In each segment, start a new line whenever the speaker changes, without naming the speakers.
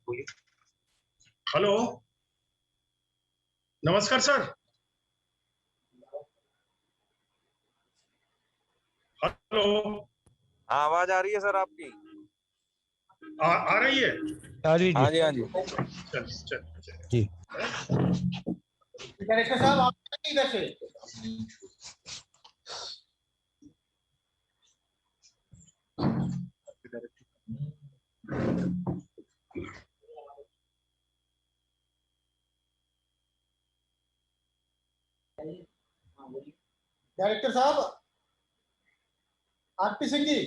Hello, नमस्कार sir. Hello.
आवाज आ रही है सर आपकी?
आ रही है?
हाँ जी हाँ जी।
चल चल
जी
डायरेक्टर साहब आप इधर से। डायरेक्टर साहब आरपी सिंह जी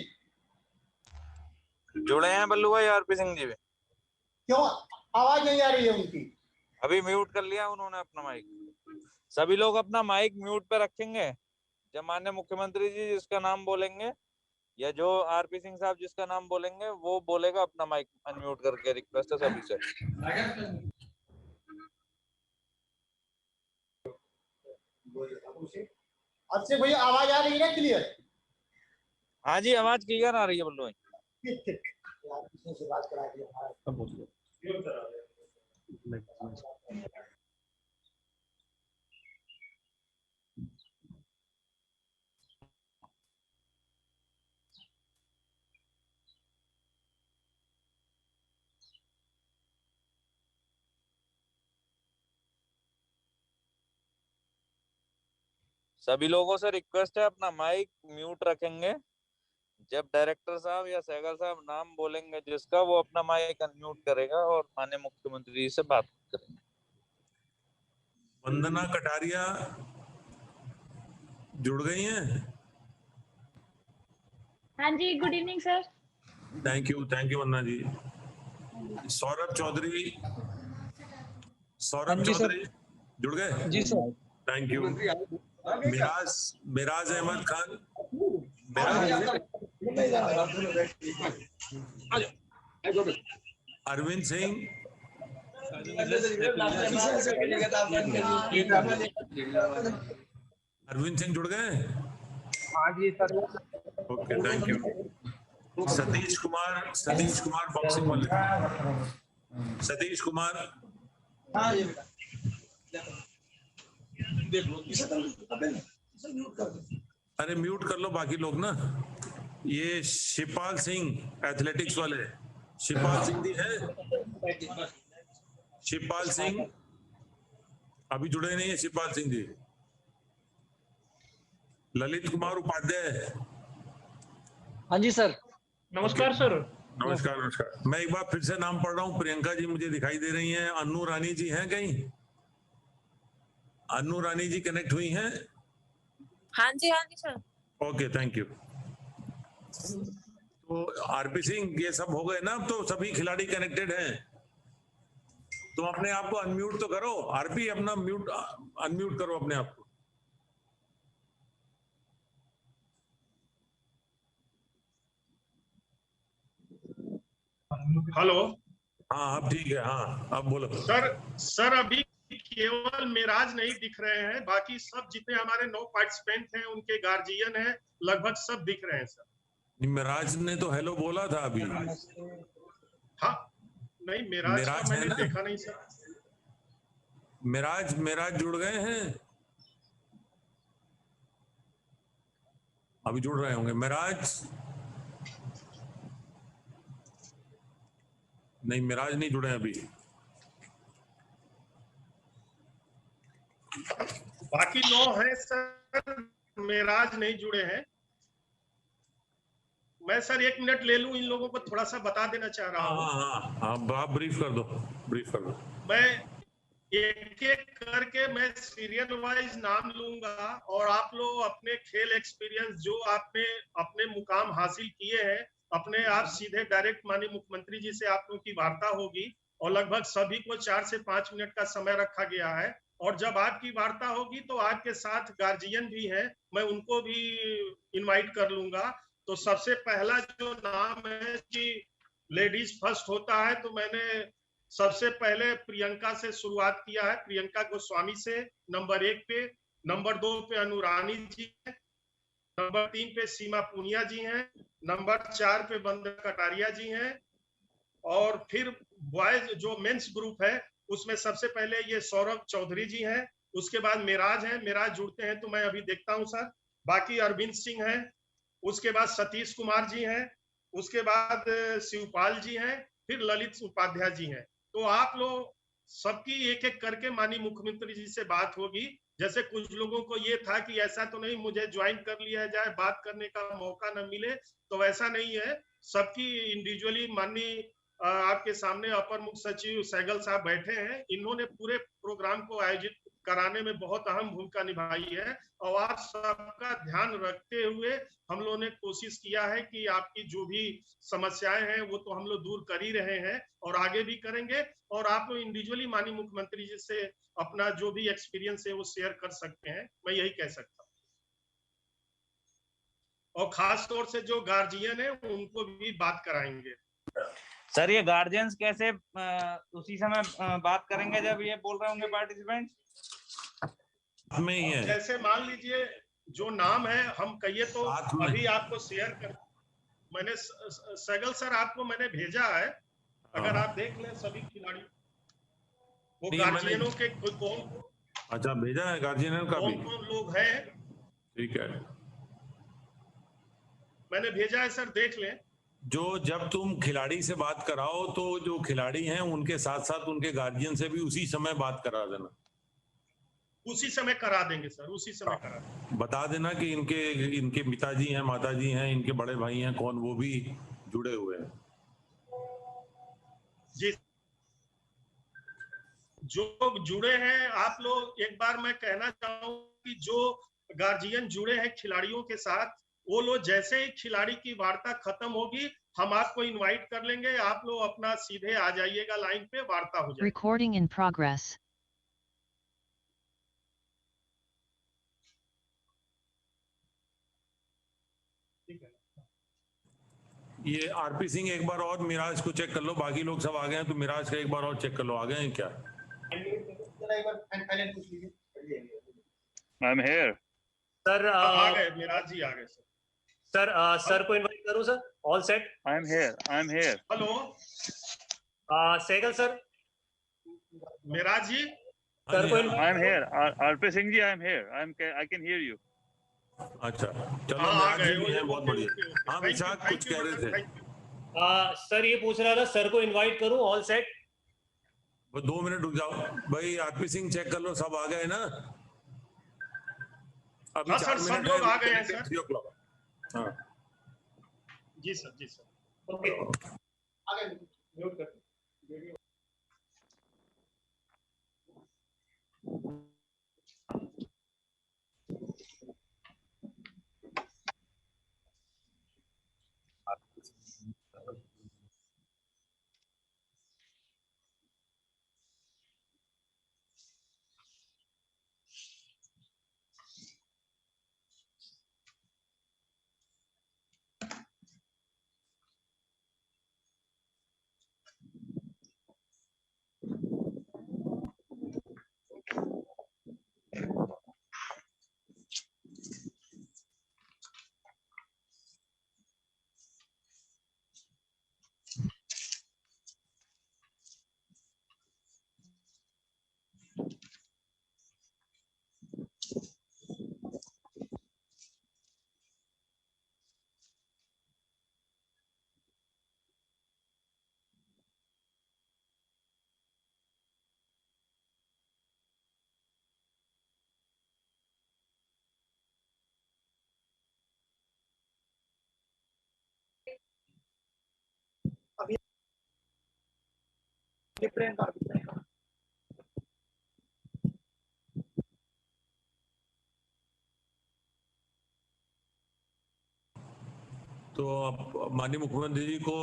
जुड़े हैं बल्लू भाई आरपी सिंह जी में।
क्यों आवाज नहीं आ रही है उनकी?
अभी म्यूट कर लिया उन्होंने अपना माइक। सभी लोग अपना माइक म्यूट पे रखेंगे। जब माननीय मुख्यमंत्री जी जिसका नाम बोलेंगे या जो आरपी सिंह साहब जिसका नाम बोलेंगे वो बोलेगा, अपना माइक अनम्यूट करके। रिक्वेस्ट है सभी से।
अच्छे भैया आवाज आ रही है ना क्लियर?
हाँ जी आवाज क्लियर आ रही है बल्लू भाई।
ठीक ठीक से बात करा दिया।
सभी लोगों से रिक्वेस्ट है अपना माइक म्यूट रखेंगे। जब डायरेक्टर साहब या सहगल साहब नाम बोलेंगे जिसका, वो अपना माइक अनम्यूट करेगा और माननीय मुख्यमंत्री जी से बात करेंगे।
वंदना कटारिया जुड़ गई हैं?
हाँ जी, good evening sir.
Thank you Vandana ji. Saurabh Chaudhary जुड़ गए? जी sir, thank you. Miraj Ahmed Khan, Arvind Singh, जुड़ गए?
हाँ जी sir.
Okay, thank you. Satish Kumar boxing वाले। सतीश कुमार, अरे म्यूट कर लो बाकी लोग ना। ये शिवपाल सिंह एथलेटिक्स वाले, शिवपाल सिंह जी है? शिवपाल सिंह अभी जुड़े नहीं है। शिवपाल सिंह जी। ललित कुमार उपाध्याय।
हाँ जी सर।
नमस्कार सर।
नमस्कार। मैं एक बार फिर से नाम पढ़ रहा हूँ। प्रियंका जी मुझे दिखाई दे रही हैं। अन्नू रानी जी हैं कहीं? अन्नू रानी जी कनेक्ट हुई हैं?
हाँ जी सर।
Okay, thank you. तो आरपी सिंह ये सब हो गए ना? अब तो सभी खिलाड़ी कनेक्टेड हैं। तुम अपने आप को अनम्यूट तो करो। आरपी अपना अनम्यूट करो अपने आप को।
हेलो।
हाँ अब ठीक है। हाँ अब बोलो
सर अभी केवल मिराज नहीं दिख रहे हैं, बाकी सब जितने हमारे 9 पार्टिसिपेंट हैं उनके गार्जियन हैं, लगभग सब दिख रहे हैं सर।
मिराज ने तो हेलो बोला था अभी।
हाँ नहीं, मिराज का मैंने देखा नहीं सर।
मिराज जुड़ गए हैं? अभी जुड़ रहे होंगे। मिराज नहीं जुड़े अभी।
बाकी 9 हैं सर, मिराज नहीं जुड़े हैं। मैं सर 1 मिनट ले लूं, इन लोगों को थोड़ा सा बता देना चाह रहा हूं।
हाँ, ब्रीफ कर दो।
मैं एक एक करके मैं सीरियल वाइज नाम लूंगा और आप लोग अपने खेल एक्सपीरियंस जो आपने अपने मुकाम हासिल किए हैं, अपने आप सीधे डायरेक्ट माननीय मुख्यमंत्री जी से आप लोगों की वार्ता होगी और लगभग सभी को 4 से 5 मिनट का समय रखा गया है। और जब आपकी वार्ता होगी तो आपके साथ गार्जियन भी हैं, मैं उनको भी इनवाइट कर लूंगा। तो सबसे पहला जो नाम है कि लेडीज फर्स्ट होता है, तो मैंने सबसे पहले प्रियंका से शुरुआत किया है, प्रियंका गोस्वामी से नंबर 1 पे। नंबर 2 पे अनुरानी जी है, नंबर 3 पे सीमा पूनिया जी हैं, नंबर 4 पे वंदना कटारिया जी हैं, और फिर बॉयज जो मेंस ग्रुप है उसमें सबसे पहले ये सौरभ चौधरी जी हैं, उसके बाद मेराज है, मेराज जुड़ते हैं तो मैं अभी देखता हूं सर। बाकी अरविंद सिंह हैं, उसके बाद सतीश कुमार जी हैं, उसके बाद शिवपाल जी हैं, फिर ललित उपाध्याय जी हैं। तो आप लोग सबकी एक एक करके माननीय मुख्यमंत्री जी से बात होगी। जैसे कुछ लोगों को ये था कि ऐसा तो नहीं मुझे ज्वाइन कर लिया जाए, बात करने का मौका न मिले, तो वैसा नहीं है। सबकी इंडिविजुअली माननीय आपके सामने अपर मुख्य सचिव सहगल साहब बैठे हैं, इन्होंने पूरे प्रोग्राम को आयोजित कराने में बहुत अहम भूमिका निभाई है और आप सबका ध्यान रखते हुए हम लोगों ने कोशिश किया है कि आपकी जो भी समस्याएं हैं वो तो हम लोग दूर कर ही रहे हैं और आगे भी करेंगे। और आप लोग इंडिविजुअली माननीय मुख्यमंत्री जी से अपना जो भी एक्सपीरियंस है वो शेयर कर सकते हैं, मैं यही कह सकता हूँ। और खास तौर से जो गार्जियन है उनको भी बात कराएंगे।
सर ये गार्जियंस कैसे उसी समय बात करेंगे जब ये बोल रहे होंगे पार्टिसिपेंट
में ही है।
जैसे मान लीजिए जो नाम है हम कहिए तो अभी आपको शेयर कर, मैंने सगल सर आपको मैंने भेजा है, अगर आप देख लें सभी खिलाड़ी वो गार्जियनों के कौन,
अच्छा भेजा है गार्जियन का भी,
कौन लोग हैं,
ठीक है
मैंने भेजा है सर, देख लें।
जो जब तुम खिलाड़ी से बात कराओ तो जो खिलाड़ी हैं उनके साथ साथ उनके गार्जियन से भी उसी समय बात करा देना।
उसी समय करा देंगे सर, उसी समय करा देंगे।
बता देना कि इनके पिताजी हैं, माताजी हैं, इनके बड़े भाई हैं, कौन वो भी जुड़े हुए हैं।
जी जो जुड़े हैं आप लोग, एक बार मैं कहना चाहूँ कि जो गार्जियन जुड़े हैं खिलाड़ियों के साथ, वो लोग जैसे ही खिलाड़ी की वार्ता खत्म होगी हम आपको इनवाइट कर लेंगे, आप लोग अपना सीधे आ जाइएगा लाइन पे, वार्ता हो जाएगी।
Recording in progress.
ठीक है।
ये आरपी सिंह एक बार और मिराज को चेक कर लो, बाकी लोग सब आ गए हैं तो मिराज का एक बार और चेक कर लो, आ गए हैं क्या?
आई एम हियर
सर
आ गए, मिराज जी आ गए सर।
सर को इनवाइट करूं sir? All set?
I am here
hello
Sehgal sir,
Miraj ji,
sir को
I am here RP Singh ji, I am here, I can hear you.
अच्छा चलो
हाँ, आ
मिराज जी
गए,
भी हैं, बहुत
ओके,
बढ़िया।
Okay, okay.
हाँ
Thank you,
विशाख
thank
कुछ
you,
कह रहे थे।
thank you।
सर ये पूछ रहा था सर को इनवाइट करूं? All set?
वो 2 मिनट रुक जाओ भाई, आरपी सिंह चेक कर लो, सब आ गए ना? अभी
हाँ
4
सर, सब
मिनट
लोग आ गए हैं सर।
3 o'clock। हाँ
जी सर, जी सर।
ओके आगे म्यूट कर वीडियो।
तो आप माननीय मुख्यमंत्री जी को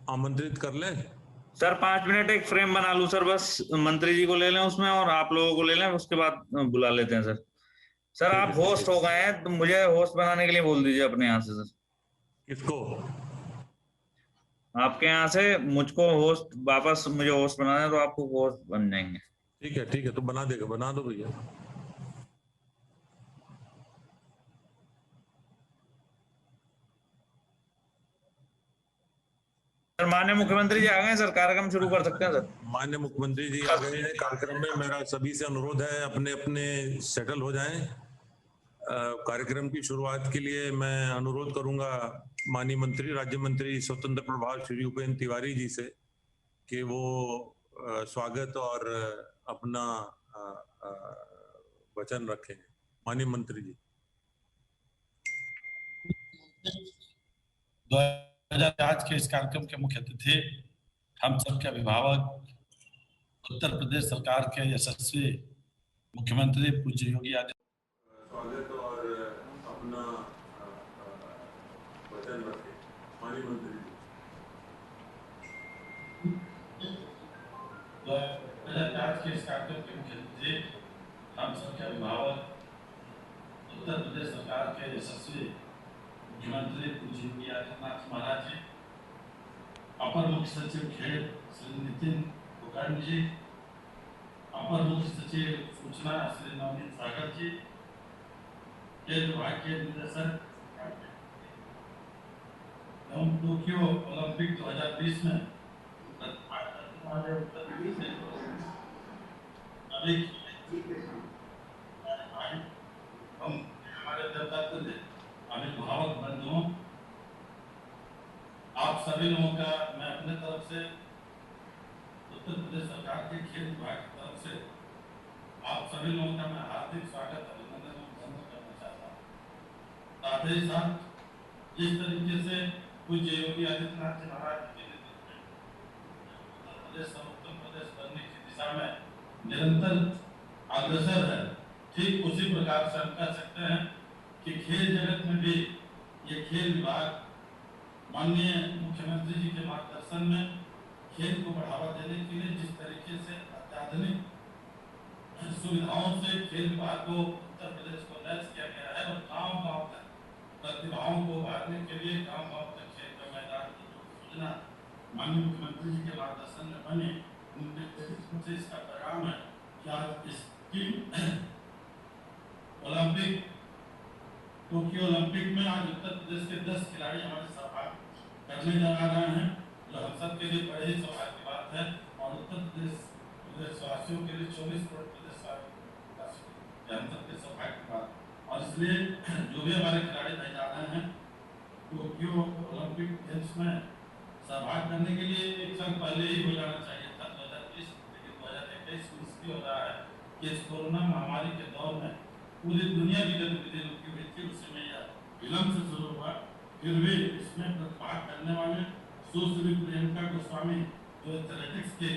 आमंत्रित कर लें।
सर 5 मिनट एक फ्रेम बना लूं सर, बस मंत्री जी को ले लें उसमें और आप लोगों को ले लें, उसके बाद बुला लेते हैं सर। सर आप होस्ट हो गए हैं तो मुझे होस्ट बनाने के लिए बोल दीजिए अपने यहाँ से सर।
किसको?
आपके यहाँ से मुझको होस्ट, वापस मुझे होस्ट बनाना है तो आपको होस्ट बन जाएंगे।
ठीक है तो बना देगा, बना दो भैया।
सर माननीय माननीय मुख्यमंत्री जी आ गए सर, कार्यक्रम शुरू कर सकते हैं सर।
माननीय मुख्यमंत्री जी आ गए हैं कार्यक्रम में। मेरा सभी से अनुरोध है अपने अपने सेटल हो जाएं। कार्यक्रम की शुरुआत के लिए मैं अनुरोध करूंगा माननीय मंत्री, राज्य मंत्री स्वतंत्र प्रभार श्री उपेंद्र तिवारी जी से कि वो स्वागत और अपना वचन रखें। माननीय मंत्री जी।
2005 के इस कार्यक्रम के मुख्य अतिथि हम सबके अभिभावक, उत्तर प्रदेश सरकार के यशस्वी मुख्यमंत्री पूज्य योगी आदित्यनाथ,
स्वागत और अपना वचन रखें। माननीय मंत्री जी।
2005 के इस कार्यक्रम के मुख्य अतिथि हम सबके अभिभावक, उत्तर प्रदेश सरकार के यशस्वी मुख्यमंत्री पूज्य योगी आदित्यनाथ महाराज जी, अपर मुख्य सचिव खेल श्री नितिन कुलकर्णी जी, अपर मुख्य सचिव सूचना श्री नवनीत सागर जी, खेल विभाग के निदेशक एवं टोक्यो ओलंपिक 2020 में हमारे दत्तात्रेय अभिभावक बंधुओं, आप सभी लोगों का मैं अपने तरफ से, उत्तर प्रदेश सरकार के खेल विभाग की तरफ से आप सभी लोगों का मैं हार्दिक स्वागत, अभिनंदन और करना चाहता हूँ। साथ ही साथ जिस तरीके से पूज्य योगी आदित्यनाथ जी महाराज के नेतृत्व में उत्तर प्रदेश सर्वोत्तम प्रदेश बनने की दिशा में निरंतर अग्रसर है, ठीक उसी प्रकार से हम कह सकते हैं कि खेल जगत में भी ये खेल विभाग माननीय मुख्यमंत्री जी के मार्गदर्शन में खेल को बढ़ावा देने के लिए जिस तरीके से अत्याधुनिक सुविधाओं से खेल विभाग को उत्तर प्रदेश को लैस किया गया है और गांव-गांव तक प्रतिभाओं को उभारने के लिए गांव-गांव तक खेल का मैदान की जो योजना माननीय मुख्यमंत्री जी के मार्गदर्शन में बने, उनसे इसका पैगाम है कि आज इस ओलंपिक टोक्यो ओलंपिक में आज उत्तर प्रदेश के 10 खिलाड़ी हमारे सहभाग करने जा रहे हैं, जो हम सब के लिए बड़े ही सौभाग्य की बात है। और उत्तर प्रदेशवासियों के लिए 24 करोड़ प्रदेशवासियों हम सब के सौभाग्य की बात। और इसलिए जो भी हमारे खिलाड़ी भाई जा रहे हैं टोक्यो ओलंपिक गेम्स में सहभाग करने के लिए एक साल पहले ही हो जाना चाहिए था 2020, लेकिन 2021 में इसलिए हो रहा है कि इस कोरोना महामारी के दौर में पूरी दुनिया की गतिविधि रुकी हुई थी, उसमें यह विलंब से शुरू हुआ। फिर भी इसमें प्रतिभाग करने वाले सुश्री प्रियंका गोस्वामी जो एथलेटिक्स के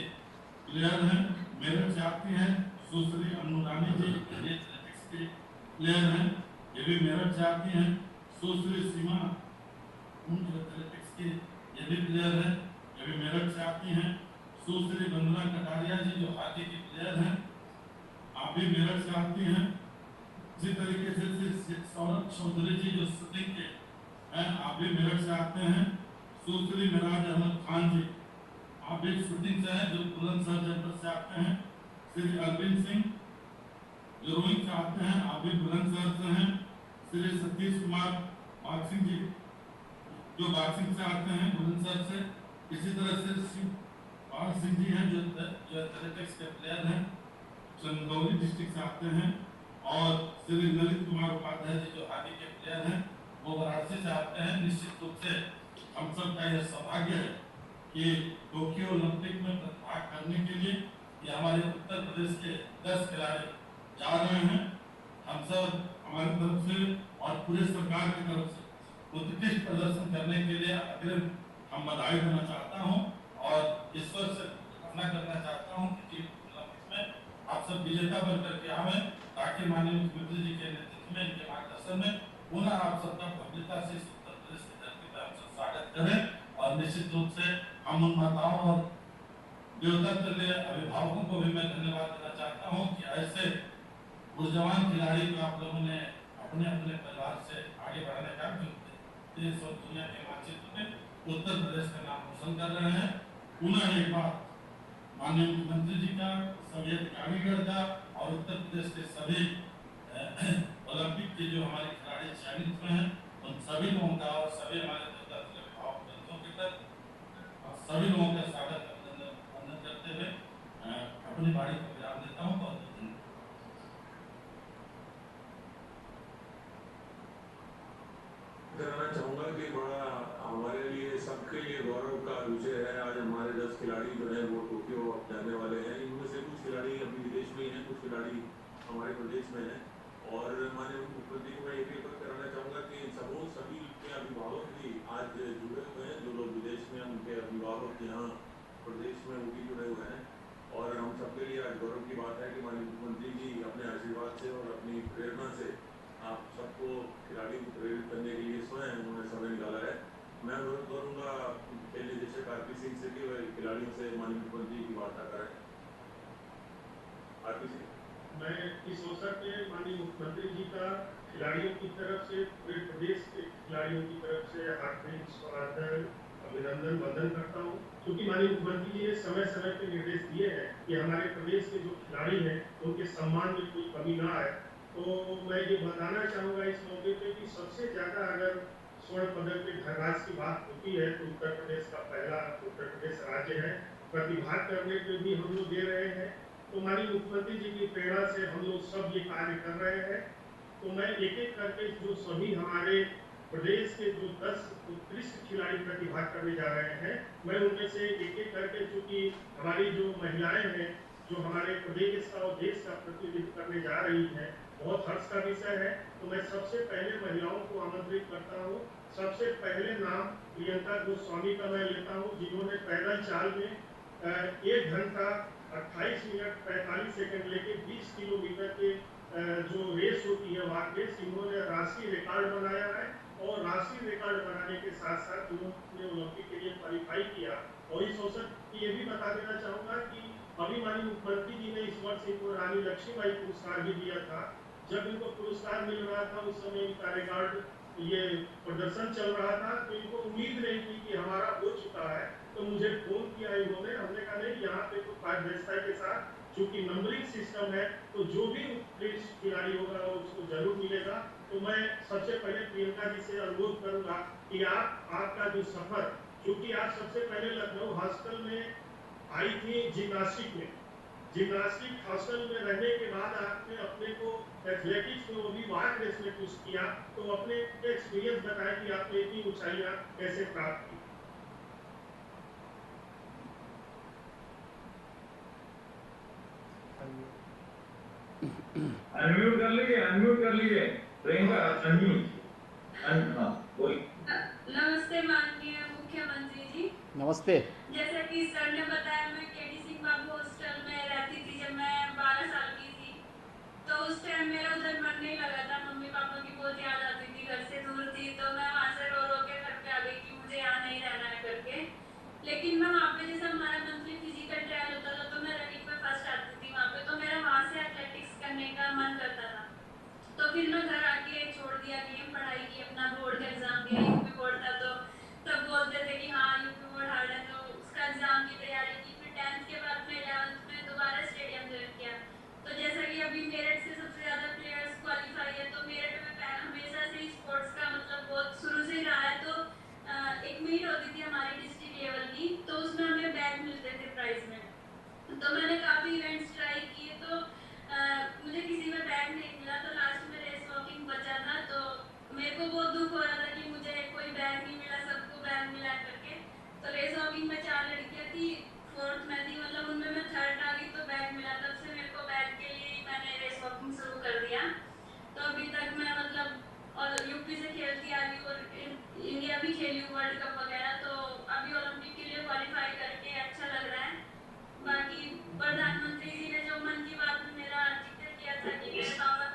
प्लेयर हैं, मेरठ से आती हैं, सुश्री अनुरानी जी ये एथलेटिक्स के प्लेयर हैं, ये भी मेरठ से आती हैं, सुश्री सीमा जो एथलेटिक्स के ये भी प्लेयर हैं, ये भी मेरठ से आती हैं, सुश्री वंदना कटारिया जी जो हॉकी की प्लेयर हैं, आप भी मेरठ से आती हैं। इसी तरीके से सौरभ चौधरी जी जो शूटिंग के हैं, आप भी मेरठ से आते हैं, सुश्री मिराज अहमद खान जी आप भी शूटिंग से हैं जो बुलंदशहर जनपद से आते हैं, श्री अरविंद सिंह जो रोइंग से आते हैं, आप भी बुलंदशहर से हैं, श्री सतीश कुमार बॉक्सिंग जी जो बॉक्सिंग से आते हैं बुलंदशहर से, इसी तरह से शिवपाल सिंह जी हैं जो एथलेटिक्स के प्लेयर हैं, चंदौली डिस्ट्रिक्ट से आते हैं, और श्री ललित कुमार उपाध्याय जी जो हॉकी के प्लेयर हैं वो वाराणसी से आते हैं। निश्चित रूप से हम सब का यह सौभाग्य है कि टोक्यो ओलंपिक में प्रतिभाग करने के लिए ये हमारे उत्तर प्रदेश के 10 खिलाड़ी जा रहे हैं। हम सब हमारी तरफ से और पूरे सरकार की तरफ से उत्कृष्ट प्रदर्शन करने के लिए अग्रिम हम बधाई देना चाहता हूँ और ईश्वर से प्रार्थना करना चाहता हूँ कि ओलंपिक में आप सब विजेता बनकर के आवे, ताकि माननीय मुख्यमंत्री जी के नेतृत्व में, इनके मार्गदर्शन में पुनः आप सबका भव्यता से उत्तर प्रदेश की धरती पर हम सब स्वागत करें। और निश्चित रूप से हम उन माताओं और देवदत्त अभिभावकों को भी मैं धन्यवाद देना चाहता हूँ कि ऐसे ऊर्जावान खिलाड़ी को आप लोगों ने अपने अपने परिवार से आगे बढ़ाने का देश और दुनिया के मानचित्र में उत्तर प्रदेश का नाम रोशन कर रहे हैं। पुनः एक बार माननीय मुख्यमंत्री जी का, सभी अधिकारीगण का और उत्तर प्रदेश के सभी ओलंपिक के जो हमारे खिलाड़ी चयनित हुए हैं उन सभी लोगों का और सभी हमारे सभी लोगों का स्वागत अभिनंदन करते हुए अपनी बारी को विराम देता हूँ। बहुत धन्यवाद।
कहना चाहूंगा कि बड़ा हमारे लिए सबके लिए गौरव का विषय है। आज हमारे 10 खिलाड़ी जो है वो टोक्यो जाने वाले हैं। इनमें से कुछ खिलाड़ी अभी विदेश में ही हैं, कुछ खिलाड़ी हमारे प्रदेश में हैं। और माननीय मुख्यमंत्री को मैं ये भी अवगत कराना चाहूंगा कि सभी के अभिभावक भी आज जुड़े हुए हैं। जो लोग विदेश में हैं उनके अभिभावक यहाँ प्रदेश में वो भी जुड़े हुए हैं। और हम सबके लिए आज गौरव की बात है कि माननीय मुख्यमंत्री जी अपने आशीर्वाद से और अपनी प्रेरणा से आप सबको खिलाड़ी को प्रेरित करने के लिए स्वयं उन्होंने समय निकाला है। मैं अनुरोध करूंगा खेल निदेशक आरपी सिंह से कि वह खिलाड़ियों से माननीय मुख्यमंत्री की वार्ता करें। आरपी सिंह।
मैं इस अवसर पे माननीय मुख्यमंत्री जी का खिलाड़ियों की तरफ से, पूरे प्रदेश के खिलाड़ियों की तरफ से हार्दिक स्वागत, अभिनंदन, वंदन करता हूँ। क्योंकि माननीय मुख्यमंत्री जी ने समय समय पे निर्देश दिए हैं कि हमारे प्रदेश के जो खिलाड़ी हैं उनके सम्मान में कोई कमी ना आए। तो मैं ये बताना चाहूँगा इस मौके पे कि सबसे ज़्यादा अगर स्वर्ण पदक के धराज की बात होती है तो उत्तर प्रदेश का पहला उत्तर प्रदेश राज्य है। प्रतिभाग करने के भी हम लोग दे रहे हैं। तो माननीय मुख्यमंत्री जी की प्रेरणा से हम लोग सब ये कार्य कर रहे हैं। तो मैं एक एक करके जो सभी हमारे प्रदेश के जो 10 उत्कृष्ट खिलाड़ी प्रतिभाग करने जा रहे हैं, मैं उनमें से एक एक करके, चूँकि हमारी जो महिलाएं हैं जो हमारे प्रदेश का और देश का प्रतिनिधित्व करने जा रही हैं, बहुत हर्ष का विषय है। तो मैं सबसे पहले महिलाओं को आमंत्रित करता हूँ। सबसे पहले नाम प्रियंका गोस्वामी का मैं लेता हूँ, जिन्होंने पैदल चाल में 1 घंटा 28 मिनट 45 सेकंड लेके 20 किलोमीटर के जो रेस होती है वाक रेस, इन्होंने राष्ट्रीय रिकॉर्ड बनाया है। और राष्ट्रीय रिकॉर्ड बनाने के साथ साथ उन्होंने ओलंपिक के लिए क्वालिफाई किया। और इस अवसर ये भी बता देना चाहूँगा कि अभी माननीय मुख्यमंत्री जी ने इस वर्ष इनको रानी लक्ष्मीबाई पुरस्कार भी दिया था। जब इनको पुरस्कार मिल रहा था उस समय इनका रिकॉर्ड ये प्रदर्शन चल रहा था, तो इनको उम्मीद नहीं थी कि हमारा हो चुका है। तो मुझे फोन किया इन्होंने, हमने कहा नहीं, यहाँ पे तो पारदर्शिता के साथ, चूंकि नंबरिंग सिस्टम है, तो जो भी उत्कृष्ट खिलाड़ी होगा उसको जरूर मिलेगा। तो मैं सबसे पहले प्रियंका जी से अनुरोध करूंगा कि आपका जो सफर, क्योंकि आप सबसे पहले लखनऊ हॉस्टल में आई थी जिम्नास्टिक हॉस्टल में रहने के बाद आपने अपने को एथलेटिक्स में, वो भी वाक रेस में पुश किया। तो अपने एक्सपीरियंस बताएं कि आपने इतनी ऊंचाइयां कैसे प्राप्त की।
अनम्यूट कर लीजिए प्रियंका, अनम्यूट। हाँ बोलिए।
नमस्ते माननीय मुख्यमंत्री जी।
नमस्ते।
जैसा कि सर ने बताया, मैं केडी सिंह बाबू हॉस्टल में रहती थी जब मैं 12 साल की थी। तो उस टाइम मेरा उधर मन नहीं लगा था, मम्मी पापा की बहुत याद आती थी, घर से दूर थी। तो मैं वहाँ से रो रो के घर पे आ गई कि मुझे यहाँ नहीं रहना है करके। लेकिन मैं वहाँ पे जैसे हमारा मंथली फिजिकल ट्रायल होता था तो मैं रनिंग में फर्स्ट आती थी वहाँ पे। तो मेरा वहाँ से एथलेटिक्स करने का मन करता था। तो फिर मैं घर आके छोड़ दिया गेम, पढ़ाई की, अपना बोर्ड का एग्जाम दिया। यूपी बोर्ड था तो तब बोलते थे कि हाँ यूपी बोर्ड हार्ड है, तो उसका एग्जाम की तैयारी की। फिर 10th के बाद में 11th में दोबारा स्टेडियम ज्वाइन किया। तो जैसा कि अभी मेरठ से सबसे ज्यादा प्लेयर्स क्वालिफाई है, तो मेरठ में हमेशा से स्पोर्ट्स का मतलब बहुत शुरू से रहा है। तो एक मीट होती थी हमारी डिस्ट्रिक्ट लेवल की, तो उसमें हमें बैग मिलते थे प्राइज में। तो मैंने काफी इवेंट्स ट्राई किए, तो मुझे किसी में बैग नहीं मिला। तो लास्ट में रेस वॉकिंग बचा था, तो मेरे को बहुत दुख हो रहा था कि मुझे कोई बैग नहीं मिला, सबको बैग मिला करके। तो रेस वॉकिंग में 4 लड़कियां थी, 4th में थी, मतलब उनमें मैं 3rd आ गई तो बैग मिला। तब से मेरे को बैग के लिए मैंने रेस वॉकिंग शुरू कर दिया। तो अभी तक मैं मतलब और यूपी से खेलती आ रही और इंडिया भी खेली हूँ वर्ल्ड कप वगैरह। तो अभी ओलंपिक के लिए क्वालिफाई करके अच्छा लग रहा है। बाकी प्रधानमंत्री जी ने जो मन की बात में मेरा जिक्र किया था कि मेरे पापा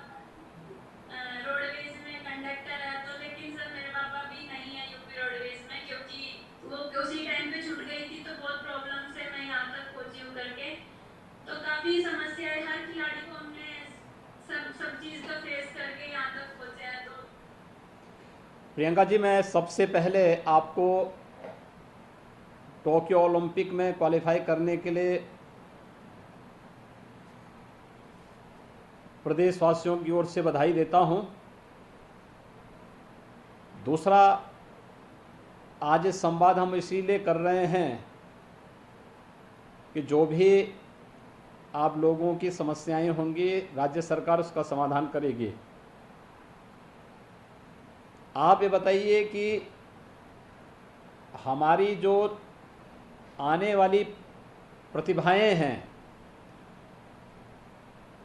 रोडवेज में कंडक्टर है, तो लेकिन सर मेरे पापा भी नहीं है यूपी रोडवेज में, क्योंकि वो उसी टाइम पे छूट गई थी। तो बहुत प्रॉब्लम से मैं यहाँ तक पहुँची हूँ करके। तो काफी समस्या है, हर खिलाड़ी को हमने सब चीज को फेस करके यहाँ तक पहुँचे हैं। तो
प्रियंका जी, मैं सबसे पहले आपको टोक्यो ओलंपिक में क्वालिफाई करने के लिए प्रदेशवासियों की ओर से बधाई देता हूं। दूसरा, आज ये संवाद हम इसीलिए कर रहे हैं कि जो भी आप लोगों की समस्याएं होंगी राज्य सरकार उसका समाधान करेगी। आप ये बताइए कि हमारी जो आने वाली प्रतिभाएं हैं,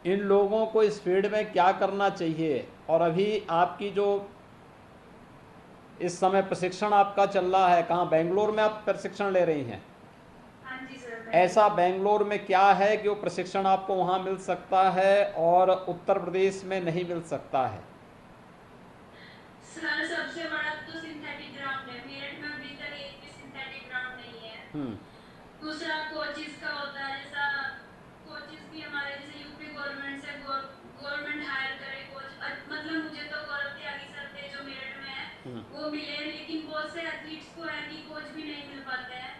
इन लोगों को इस फील्ड में क्या करना चाहिए, और अभी आपकी जो इस समय प्रशिक्षण आपका चल रहा है, कहाँ बेंगलोर में आप प्रशिक्षण ले रही हैं?
हाँ जी सर।
ऐसा बेंगलोर में क्या है कि वो प्रशिक्षण आपको वहाँ मिल सकता है और उत्तर प्रदेश में नहीं मिल सकता है?
सर सबसे बड़ा तो सिंथेटिक ग्राउंड है, मेरठ में अभी तक एक भी सिंथेटिक ग्राउंड नहीं है। दूसरा कोचिज का होता है, जैसा कोचिज भी हमारे जैसे यूपी गवर्नमेंट से गवर्नमेंट हायर करे कोच, मतलब मुझे तो गौरव त्यागी सर थे जो मेरठ में है वो मिले, लेकिन बहुत से एथलीट्स को है कि कोच भी नहीं मिल पाते हैं।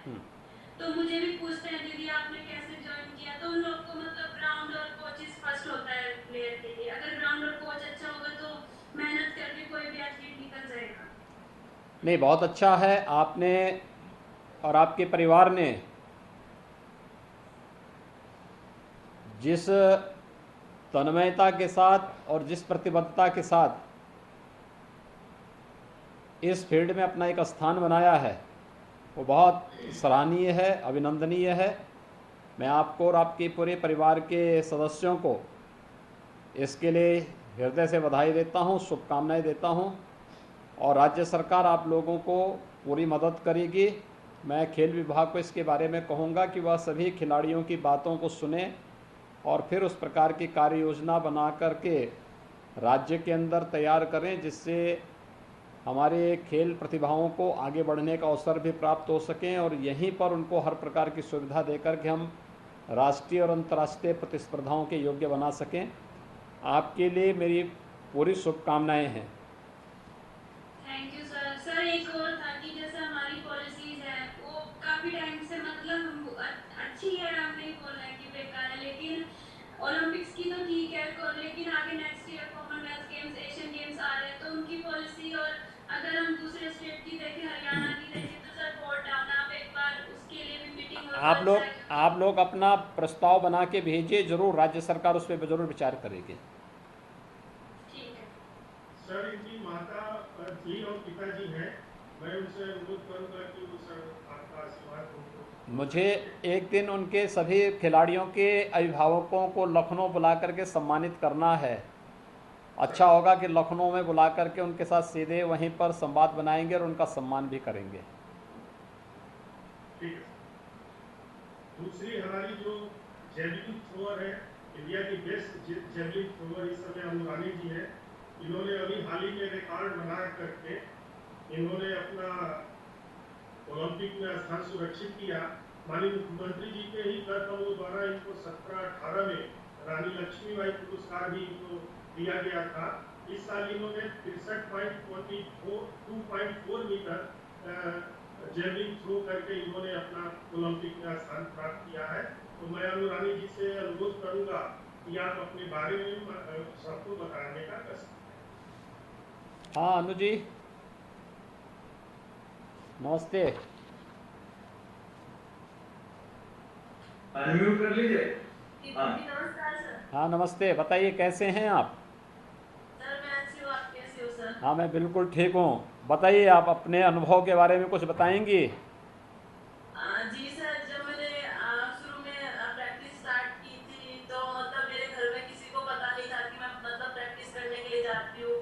तो मुझे भी पूछते हैं दीदी आपने कैसे ज्वाइन किया, तो उन लोग को मतलब ग्राउंड और कोचिज फर्स्ट होता है प्लेयर के लिए। अगर ग्राउंड और कोच अच्छा होगा तो मेहनत करके कोई भी एथलीट निकल जाएगा।
नहीं, बहुत अच्छा है आपने और आपके परिवार ने जिस तन्मयता के साथ और जिस प्रतिबद्धता के साथ इस फील्ड में अपना एक स्थान बनाया है वो बहुत सराहनीय है, अभिनंदनीय है। मैं आपको और आपके पूरे परिवार के सदस्यों को इसके लिए हृदय से बधाई देता हूँ, शुभकामनाएं देता हूँ, और राज्य सरकार आप लोगों को पूरी मदद करेगी। मैं खेल विभाग को इसके बारे में कहूँगा कि वह सभी खिलाड़ियों की बातों को सुने और फिर उस प्रकार की कार्य योजना बना करके राज्य के अंदर तैयार करें, जिससे हमारे खेल प्रतिभाओं को आगे बढ़ने का अवसर भी प्राप्त हो सकें और यहीं पर उनको हर प्रकार की सुविधा देकर के हम राष्ट्रीय और अंतर्राष्ट्रीय प्रतिस्पर्धाओं के योग्य बना सकें। आपके लिए मेरी पूरी शुभकामनाएं हैं।
Thank you sir. सर एक और था कि जैसे हमारी पॉलिसीज है वो काफी टाइम से मतलब अच्छी है, हम नहीं बोल रहे कि बेकार है, लेकिन ओलंपिक्स की तो ठीक है, लेकिन आगे next year Commonwealth Games, Asian Games आ रहे हैं, तो उनकी पॉलिसी और अगर हम दूसरे स्टेट की देखें, हरियाणा की देखें, तो सर बोर्ड डाउन आप एक बार उसके लिए भी मीटिंग
आप लोग अपना प्रस्ताव बना के भेजिए, जरूर राज्य सरकार उस पर जरूर विचार करेगी।
सर इनकी माता जी और पिताजी हैं, मैं उनसे अनुरोध करूंगा कि वो सर आपका आशीर्वाद उनको।
मुझे एक दिन उनके सभी खिलाड़ियों के अभिभावकों को लखनऊ बुला करके सम्मानित करना है। अच्छा होगा कि लखनऊ में बुला करके उनके साथ सीधे वहीं पर संवाद बनाएंगे और उनका सम्मान भी करेंगे।
ठीक है। दूसरी हमारी जो जेवलिन थ्रोअर है, इंडिया की बेस्ट जेवलिन थ्रोअर इस समय अनुरानी जी हैं। इन्होंने अभी हाल ही में रिकॉर्ड बना करके इन्होंने अपना ओलंपिक में स्थान सुरक्षित किया। माननीय मुख्यमंत्री जी के ही कर्तव्यों द्वारा इनको 17-18 में रानी लक्ष्मीबाई पुरस्कार भी इनको दिया गया था। इस साल इन्होंने 63.2.4 मीटर जेवलिन थ्रो करके इन्होंने अपना ओलंपिक में स्थान प्राप्त किया है। तो मैं अनुरानी जी से अनुरोध करूंगा कि आप अपने बारे में सबको बताने का कर सकते।
हाँ अनु जी, नमस्ते।
अनम्यूट कर लीजिए।
नमस्कार सर।
हाँ नमस्ते, बताइए कैसे हैं आप?
सर मैं अच्छी हूँ, आप कैसे हो सर?
हाँ मैं बिल्कुल ठीक हूँ। बताइए आप अपने अनुभव के बारे में कुछ बताएंगी?
जी सर, जब मैंने शुरू में प्रैक्टिस स्टार्ट की थी तो मतलब मेरे घर में किसी को पता नहीं था कि मैं मतलब प्रैक्टिस करने के लिए जाती हूँ,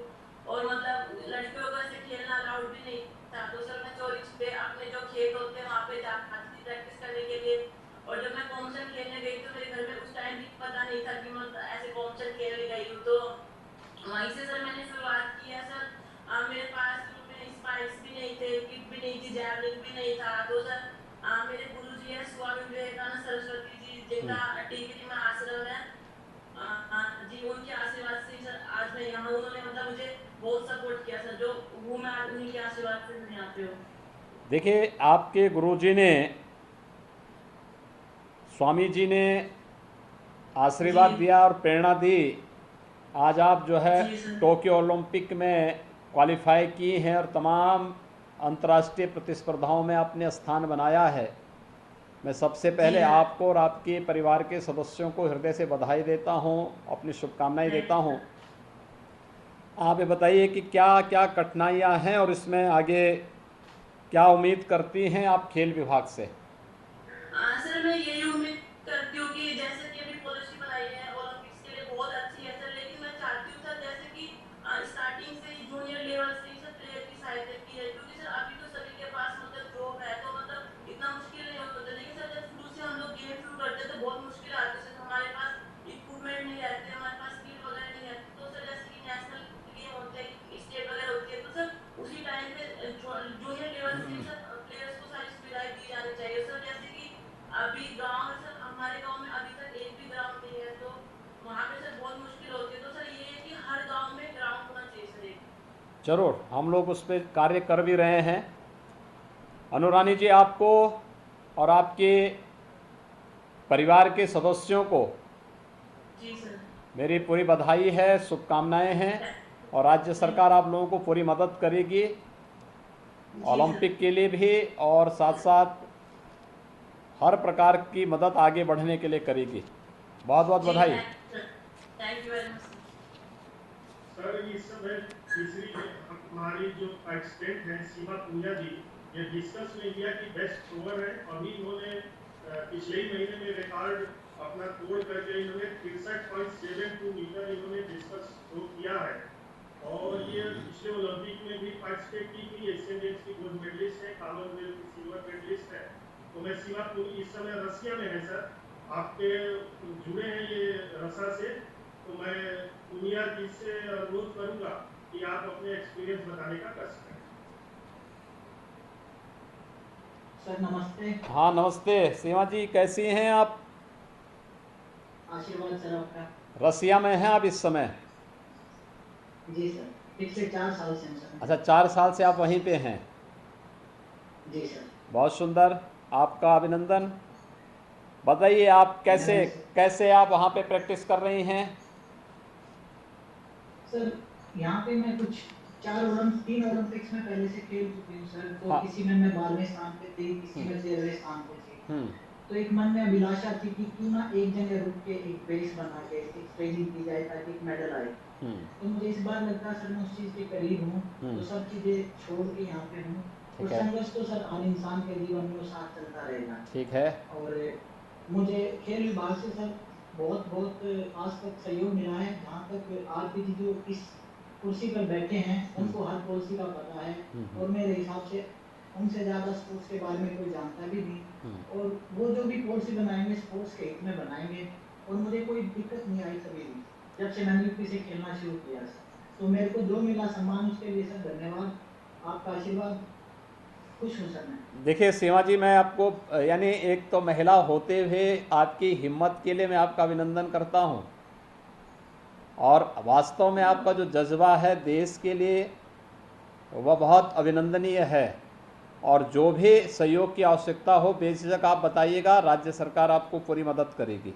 और मतलब लड़कियों का से खेलना अलाउड भी नहीं था। तो सर मैं चोरी छुपे अपने जो खेत होते हैं वहाँ पे जाती थी प्रैक्टिस करने के लिए। और जब मैं कॉम्पिटिशन खेलने गई तो मेरे घर में उस टाइम भी पता नहीं था कि मैं ऐसे कॉम्पिटिशन खेलने गई हूँ। तो वहीं से सर मैंने शुरुआत की है सर। मेरे पास शुरू में स्पाइक्स भी नहीं थे, किट भी नहीं थी, जैवलिन भी नहीं था। तो सर मेरे गुरु जी है स्वामी विवेकानंद सरस्वती जी, जिनका टिहरी में आश्रम है जी, उनके आशीर्वाद से सर आज मैं यहाँ। उन्होंने मतलब मुझे बहुत सपोर्ट किया सर, जो हूँ मैं आज उन्हीं के आशीर्वाद से मैं यहाँ पे हूँ।
देखिए आपके गुरुजी ने, स्वामी जी ने आशीर्वाद दिया और प्रेरणा दी। आज आप जो है टोक्यो ओलंपिक में क्वालिफाई की हैं और तमाम अंतर्राष्ट्रीय प्रतिस्पर्धाओं में आपने स्थान बनाया है। मैं सबसे पहले आपको और आपके परिवार के सदस्यों को हृदय से बधाई देता हूं, अपनी शुभकामनाएं देता हूं। आप ये बताइए कि क्या क्या कठिनाइयां हैं और इसमें आगे क्या उम्मीद करती हैं आप खेल विभाग से?
सर मैं यही उम्मीद करती हूँ कि जैसे कि अभी पॉलिसी बनाई है ओलंपिक्स के लिए बहुत अच्छी है सर, लेकिन मैं चाहती हूँ सर जैसे कि स्टार्टिंग से जूनियर लेवल से ही सर प्लेयर की सहायता की है, क्योंकि सर अभी तो सभी के पास मतलब जॉब है तो मतलब इतना मुश्किल नहीं होता था, लेकिन सर जब शुरू से हम लोग गेम शुरू करते तो बहुत मुश्किल आती है सर, हमारे पास इक्विपमेंट नहीं रहते, हमारे पास स्किल वगैरह नहीं रहती, तो सर जैसे कि नेशनल गेम होते हैं, स्टेट वगैरह होती है, तो सर उसी टाइम पे जूनियर लेवल से सर प्लेयर्स को सारी सुविधाएं दी जानी चाहिए सर। जैसे कि अभी गांव में सर हमारे गांव में अभी तक एक भी ग्राउंड नहीं है, तो वहाँ पे सर बहुत मुश्किल होती है, तो सर ये है कि हर गांव में ग्राउंड होना चाहिए सर एक।
जरूर, हम लोग उस पर कार्य कर भी रहे हैं। अनुरानी जी, आपको और आपके परिवार के सदस्यों को
जी सर।
मेरी पूरी बधाई है, शुभकामनाएं हैं, और राज्य सरकार आप लोगों को पूरी मदद करेगी ओलंपिक के लिए भी, और साथ साथ हर प्रकार की मदद आगे बढ़ने के लिए करेगी। बहुत बहुत बधाई।
Thank you very much
sir. इस समय तीसरी हमारी जो पार्टिसिपेंट है सीमा पूजा जी, ये डिस्कस में इंडिया की बेस्ट थ्रोअर है। अभी इन्होंने पिछले ही महीने में रिकॉर्ड अपना तोड़ करके इन्होंने 63.72 मीटर इन्होंने डिस्कस थ्रो किया है, और ये पिछले ओलंपिक में भी पार्टिसिपेट की थी। एशियन गेम्स की गोल्ड मेडलिस्ट है, कॉमनवेल्थ की सिल्वर मेडलिस्ट है। तो मैं सीमा पूरी इस समय रसिया में है सर, आपके जुड़े हैं ये रसा से, तो मैं दुनिया जी से अनुरोध करूंगा कि आप अपने एक्सपीरियंस बताने का कष्ट करें।
सर नमस्ते।
हाँ नमस्ते सीमा जी, कैसी हैं आप?
आशीर्वाद सर आपका।
रसिया में हैं आप इस समय?
जी सर, पिछले 4 साल से हैं सर।
अच्छा, 4 साल से आप वहीं पे हैं?
जी सर।
बहुत सुंदर, आपका अभिनंदन। बताइए आप कैसे आप वहाँ पे प्रैक्टिस कर रही हैं?
सर यहाँ पे मैं कुछ 3 ओलंपिक्स में पहले से खेल चुकी हूँ सर, तो
हाँ।
किसी में मैं 12वें स्थान पे थी, किसी में 13वें स्थान पे थी। तो एक मन में अभिलाषा थी कि क्यों ना एक जगह रुक के एक बेस बना के एक ट्रेनिंग की जाए ताकि एक मेडल आए। तो मुझे इस बार लगता है सर मैं उस चीज़ के करीब हूँ, तो सब चीज़ें छोड़ के यहाँ पे हूँ। और संघर्ष तो सर हर इंसान के जीवन में साथ चलता रहेगा।
ठीक है।
और मुझे खेल विभाग से सर बहुत आज तक सहयोग मिला है। जहाँ तक आरपी जी जो इस कुर्सी पर बैठे हैं उनको हर पॉलिसी का पता है, और मेरे हिसाब से उनसे ज़्यादा स्पोर्ट्स के बारे में कोई जानता भी नहीं, और वो जो भी पॉलिसी बनाएंगे स्पोर्ट्स के हित में बनाएंगे, और मुझे कोई दिक्कत नहीं आई कभी भी जब से मैंने यूपी से खेलना शुरू किया सर। तो मेरे को जो मिला सम्मान उसके लिए सर धन्यवाद, आपका आशीर्वाद, खुश हूँ सर मैं।
देखिए सीमा जी, मैं आपको यानी एक तो महिला होते हुए आपकी हिम्मत के लिए मैं आपका अभिनंदन करता हूँ, और वास्तव में आपका जो जज्बा है देश के लिए वह बहुत अभिनंदनीय है, और जो भी सहयोग की आवश्यकता हो बेझिझक आप बताइएगा, राज्य सरकार आपको पूरी मदद करेगी।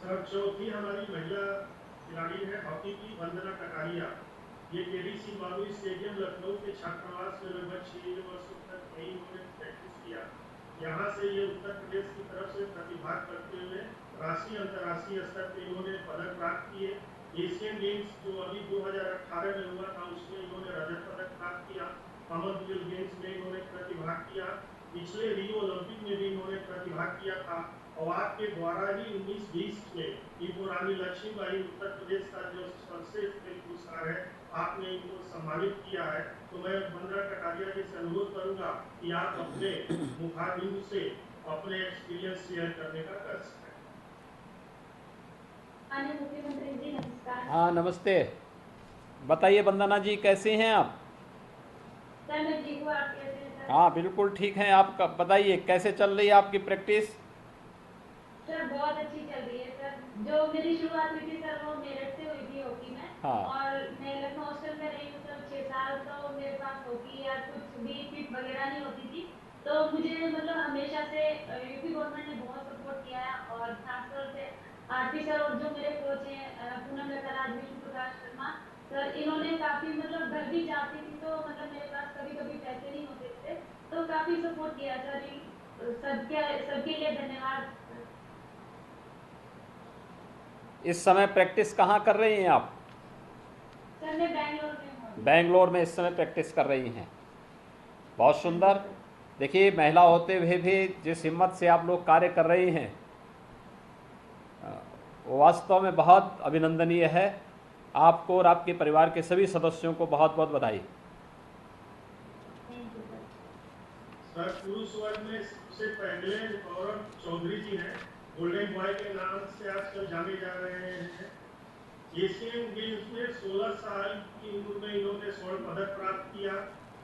सर चौथी हमारी महिला खिलाड़ी है हॉकी की वंदना कटारिया। ये केडी बाबू स्टेडियम लखनऊ के छात्रावास में लगभग 6 वर्षों तक यही उन्होंने प्रैक्टिस किया। यहाँ से ये उत्तर प्रदेश की तरफ से प्रतिभाग करते हुए राष्ट्रीय अंतर्राष्ट्रीय स्तर पर इन्होंने पदक प्राप्त किए। एशियन गेम्स जो अभी 2018 में हुआ था उसमें इन्होंने रजत पदक प्राप्त किया। कॉमनवेल्थ गेम्स में इन्होंने प्रतिभाग किया। पिछले रियो ओलंपिक में भी इन्होंने प्रतिभाग किया था, और आपके द्वारा ही 1920 में इनको रानी लक्ष्मीबाई उत्तर प्रदेश का जो सर्वश्रेष्ठ खेल पुरस्कार है आपने इनको सम्मानित किया है। तो मैं वंदना कटारिया जी से अनुरोध करूंगा कि आप अपने मुखारबिंदु से अपने एक्सपीरियंस शेयर करने का कर सकते हैं।
माननीय मुख्यमंत्री जी नमस्कार।
हाँ नमस्ते, बताइए वंदना जी, कैसे हैं आप?
सर मैं ठीक हूँ, आप कैसे हैं सर?
हाँ बिल्कुल ठीक हैं। आप बताइए कैसे चल रही है आपकी प्रैक्टिस?
सर बहुत अच्छी चल रही है सर। जो मेरी शुरुआत हुई थी सर वो मेरठ से हुई थी हॉकी में।
हाँ।
और मैं लखनऊ हॉस्टल में रही हूँ सर 6 साल, तो मेरे पास हॉकी या कुछ भी किट वगैरह नहीं होती थी, तो मुझे मतलब हमेशा से यूपी गवर्नमेंट ने बहुत सपोर्ट किया है, और खासतौर से आरती सर और जो मेरे कोच हैं पूनम लता राज, विष्णु प्रकाश शर्मा सर, इन्होंने काफी मतलब घर भी जाती थी तो मतलब मेरे पास कभी कभी पैसे नहीं होते तो काफी सपोर्ट किया सर। सबके लिए धन्यवाद।
इस समय प्रैक्टिस कहाँ कर रही हैं आप?
सर मैं बैंगलोर में हूँ।
बेंगलोर में इस समय प्रैक्टिस कर रही हैं। बहुत सुंदर। देखिए, महिला होते हुए भी जिस हिम्मत से आप लोग कार्य कर रही हैं वो वास्तव में बहुत अभिनंदनीय है। आपको और आपके परिवार के सभी सदस्यों को बहुत बहुत बधाई।
सर पुरुष वर्ग में सबसे पहले गौरव चौधरी जी हैं, गोल्डन बॉय के नाम से आजकल जाने जा रहे हैं। एशियन गेम्स में 16 साल की उम्र में इन्होंने स्वर्ण पदक प्राप्त किया।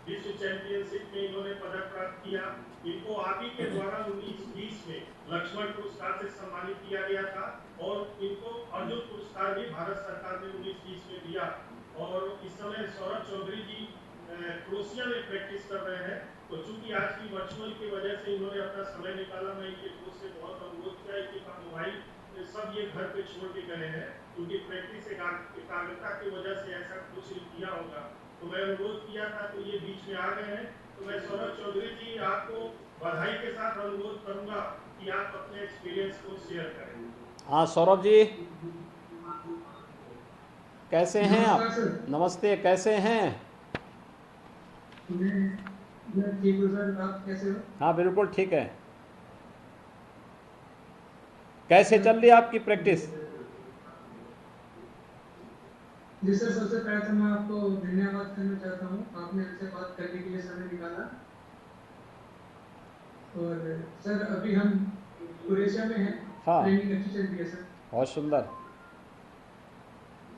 विश्व चैंपियनशिप में इन्होंने पदक प्राप्त किया। इनको आप ही के द्वारा 1920 में लक्ष्मण पुरस्कार से सम्मानित किया गया था और इनको अर्जुन पुरस्कार भी भारत सरकार ने 1920 में दिया। और इस समय सौरभ चौधरी जी क्रोएशिया में प्रैक्टिस कर रहे हैं। तो चूंकि आज की वर्चुअल की वजह से इन्होंने अपना समय निकाला, मैं इनके दोस्त से बहुत अनुरोध किया कि मोबाइल सब ये घर पे छोड़ के गए हैं, क्योंकि प्रैक्टिस एकाग्रता की वजह से ऐसा कुछ किया होगा। तो मैं अनुरोध किया था, तो ये बीच में आ गए हैं। तो मैं सौरभ चौधरी जी आपको बधाई के साथ अनुरोध करूंगा कि आप अपने एक्सपीरियंस को शेयर करें।
हाँ सौरभ जी, कैसे हैं आप? नमस्ते, कैसे हैं?
मैं ठीक हूँ सर, आप कैसे हो?
हाँ बिल्कुल ठीक है। कैसे चल रही है आपकी प्रैक्टिस?
जी सर, सबसे पहले तो मैं आपको धन्यवाद करना चाहता हूँ, आपने हमसे बात करने के लिए समय निकाला। और सर अभी हम क्रोएशिया में हैं।
हाँ,
ट्रेनिंग अच्छी चल रही है सर।
बहुत सुंदर।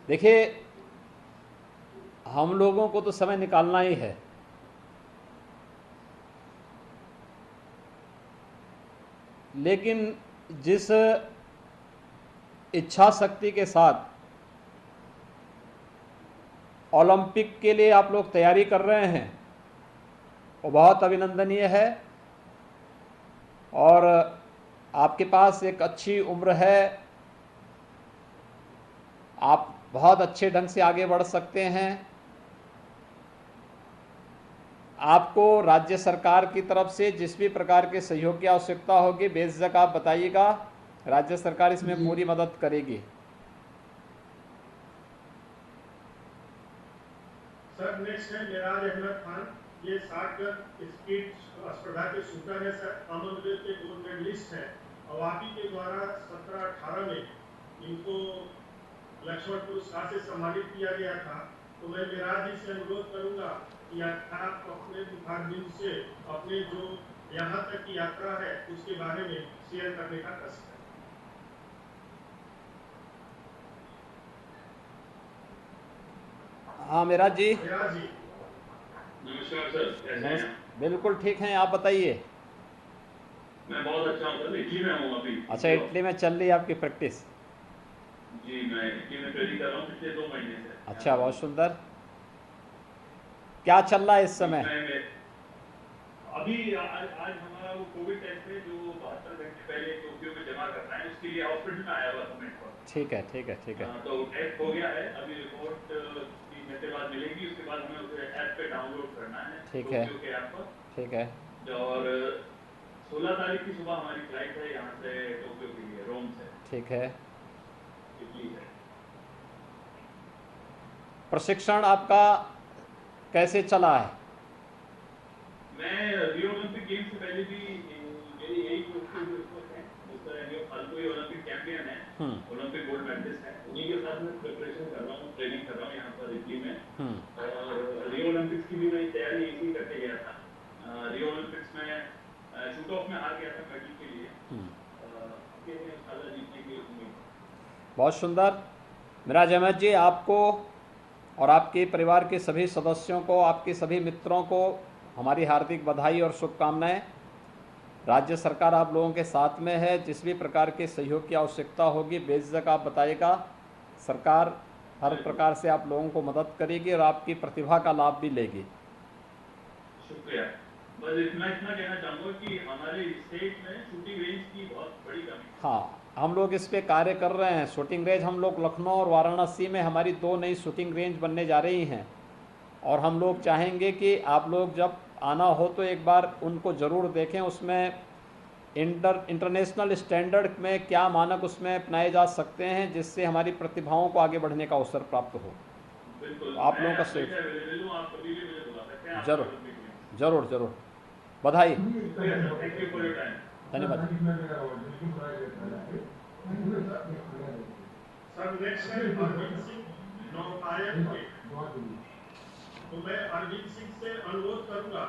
देखिए, हम लोगों को तो समय निकालना ही है, लेकिन जिस इच्छा शक्ति के साथ ओलंपिक के लिए आप लोग तैयारी कर रहे हैं वो बहुत अभिनंदनीय है। और आपके पास एक अच्छी उम्र है, आप बहुत अच्छे ढंग से आगे बढ़ सकते हैं। आपको राज्य सरकार की तरफ से जिस भी प्रकार के सहयोग की आवश्यकता होगी बेझिझक आप बताइएगा, राज्य सरकार इसमें पूरी मदद करेगी।
सर नेक्स्ट है मिराज अहमद खान, ये 60 गज स्पीड स्पर्धा के शूटर है सर, कॉमनवेल्थ के गोल्ड मेडलिस्ट हैं। और आप ही के द्वारा 17-18 में इनको लक्ष्मण पुरस्कार से सम्मानित किया गया था। तो मैं मिराज जी से अनुरोध करूंगा कि आप अपने मुखारबिंद से अपने जो यहाँ तक की यात्रा है उसके बारे में शेयर करने का कष्ट है।
हाँ मिराज जी।
मिराज जी
नमस्कार सर, कैसे हैं?
बिल्कुल ठीक हैं, आप बताइए।
मैं बहुत अच्छा हूँ सर, इटली में हूँ अभी।
अच्छा, इटली में चल रही है आपकी प्रैक्टिस?
जी, मैं इटली में ट्रेनिंग कर रहा हूँ पिछले 2 महीने से।
अच्छा, बहुत सुंदर। क्या चल रहा है इस समय?
अभी आज हमारा वो कोविड टेस्ट है जो 72 घंटे पहले टोक्यो में जमा करना है, उसके लिए हॉस्पिटल में आया हुआ था मैं।
ठीक है ठीक है ठीक है।
तो टेस्ट हो गया है, अभी रिपोर्ट 3 घंटे बाद मिलेगी, उसके बाद हमें उसे ऐप पे डाउनलोड करना है।
ठीक है
टोक्यो के ऐप पर।
ठीक है।
और 16 तारीख की सुबह हमारी फ्लाइट है यहाँ से टोक्यो के लिए, रोम से।
ठीक है।
इटली है।
प्रशिक्षण आपका कैसे चला है?
मैं रियो ओलंपिक गेम्स से पहले भी मेरी यही कोशिश है, जिस तरह रियो फाल्को ओलंपिक चैंपियन है, ओलंपिक गोल्ड मेडलिस्ट है, उन्हीं के साथ मैं प्रिपरेशन कर रहा हूँ, ट्रेनिंग कर रहा हूँ यहाँ पर इटली में। और रियो ओलंपिक्स की भी मैं तैयारी इसी करके गया था। रियो ओलंपिक्स में शूट ऑफ में हार गया था मेडल के लिए। जीतने की उम्मीद।
बहुत सुंदर। मिराज अहमद जी, आपको और आपके परिवार के सभी सदस्यों को, आपके सभी मित्रों को हमारी हार्दिक बधाई और शुभकामनाएं। राज्य सरकार आप लोगों के साथ में है, जिस भी प्रकार के सहयोग की आवश्यकता होगी बेझिझक आप बताइएगा, सरकार हर प्रकार से आप लोगों को मदद करेगी और आपकी प्रतिभा का लाभ भी लेगी।
शुक्रिया। बस इतना कहना चाहूँगा कि हमारे स्टेट में शूटिंग रेंज की बहुत बड़ी कमी है।
हाँ, हम लोग इस पे कार्य कर रहे हैं। शूटिंग रेंज हम लोग लखनऊ और वाराणसी में हमारी 2 नई शूटिंग रेंज बनने जा रही हैं और हम लोग चाहेंगे कि आप लोग जब आना हो तो एक बार उनको ज़रूर देखें। उसमें इंटरनेशनल स्टैंडर्ड में क्या मानक उसमें अपनाए जा सकते हैं जिससे हमारी प्रतिभाओं को आगे बढ़ने का अवसर प्राप्त हो।
बिल्कुल,
तो आप लोगों का
मैं अवेलेबल हूँ, आप कभी भी मुझे बुला सकते हैं।
जरूर जरूर जरूर, बधाई,
thank you for your time.
धन्यवाद।
सर नेक्स्ट है अरविंद सिंह नौकायन के। तो मैं अरविंद सिंह से अनुरोध करूंगा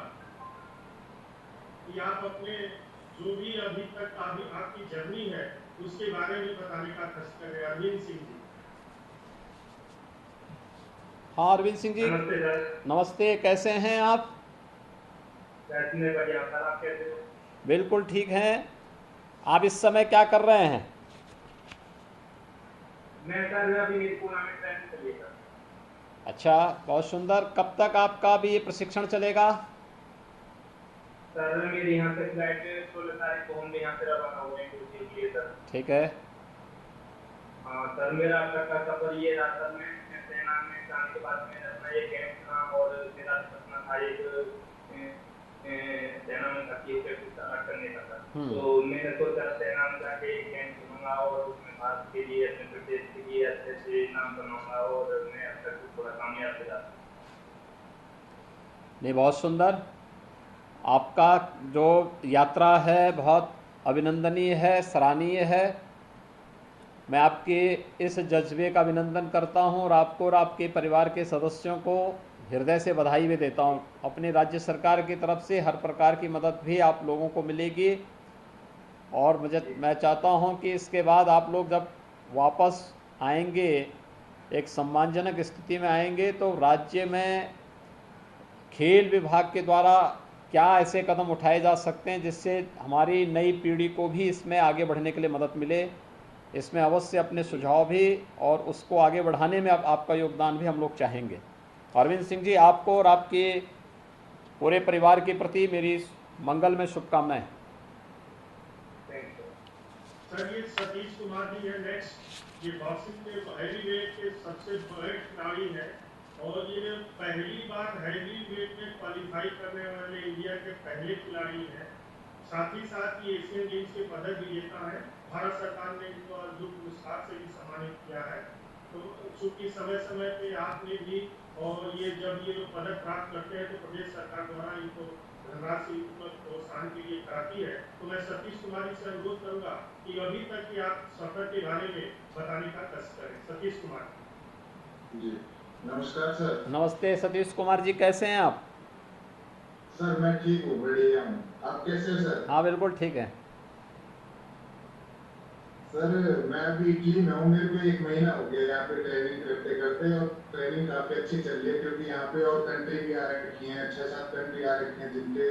कि आप अपने जो भी अभी तक आपकी जर्नी है उसके बारे में बताने का कष्ट करें। अरविंद सिंह जी।
हाँ अरविंद सिंह जी, नमस्ते, कैसे हैं आप?
बढ़िया सर, आप कैसे हो?
बिल्कुल ठीक हैं। आप इस समय क्या कर रहे हैं?
मैं सर अभी मेरी पूना में ट्रेनिंग चली है।
अच्छा, बहुत सुंदर। कब तक आपका भी ये प्रशिक्षण चलेगा?
सर मेरे यहाँ से फ्लाइट 16 तारीख को हम यहाँ से रवाना हो जाएंगे उसके लिए सर।
ठीक है।
हाँ सर, मेरा अब तक का सफर ये रहा सर। मैं सेना में जाने के बाद मैंने अपना ये कैंप था और मेरा सपना था एक सेना में भर्ती करने का था। तो मैंने सोचा सेना में जाके एक कैंप चुनूंगा और उसमें भारत के लिए, अपने प्रदेश के लिए अच्छे से नाम बनाऊंगा और मैं अब तक थोड़ा कामयाब हो जाता।
नहीं, बहुत सुंदर। आपका जो यात्रा है बहुत अभिनंदनीय है, सराहनीय है। मैं आपके इस जज्बे का अभिनंदन करता हूं और आपको और आपके परिवार के सदस्यों को हृदय से बधाई भी देता हूं। अपनी राज्य सरकार की तरफ से हर प्रकार की मदद भी आप लोगों को मिलेगी और मैं चाहता हूं कि इसके बाद आप लोग जब वापस आएंगे, एक सम्मानजनक स्थिति में आएंगे, तो राज्य में खेल विभाग के द्वारा क्या ऐसे कदम उठाए जा सकते हैं जिससे हमारी नई पीढ़ी को भी इसमें आगे बढ़ने के लिए मदद मिले। इसमें अवश्य अपने सुझाव भी और उसको आगे बढ़ाने में आपका योगदान भी हम लोग चाहेंगे। अरविंद सिंह जी, आपको और आपके पूरे परिवार के प्रति मेरी मंगल में शुभकामनाएं।
सर ये सतीश कुमार जी है नेक्स्ट। ये बॉक्सिंग के हैवी वेट के सबसे बड़े खिलाड़ी हैं और ये पहली बार हैवी वेट में क्वालिफाई करने वाले इंडिया के पहले खिलाड़ी हैं। साथ ही साथ ये एशियन गेम्स के पदक विजेता है। भारत सरकार ने इनको अर्जुन पुरस्कार से भी सम्मानित किया है। तो चूंकि समय समय पे आपने भी और ये जब ये लोग पदक प्राप्त करते हैं तो प्रदेश सरकार द्वारा इनको धनराशि प्रोत्साहन के लिए कराती है। तो मैं सतीश कुमार जी से अनुरोध करूंगा कि अभी तक की आप सफर के बारे में बताने का कष्ट करें। सतीश कुमार
जी, नमस्कार सर।
नमस्ते सतीश कुमार जी, कैसे हैं आप?
सर मैं ठीक हूँ, बढ़िया हूँ। आप कैसे हैं सर?
हाँ बिल्कुल ठीक है।
सर मैं अभी इटली में हूँ, मेरे को 1 महीना हो गया यहाँ पे ट्रेनिंग करते करते और ट्रेनिंग काफी अच्छी चल रही है क्योंकि यहाँ पे और कंट्री भी आ रखी हैं, 6-7 कंट्री आ रखी हैं जिनके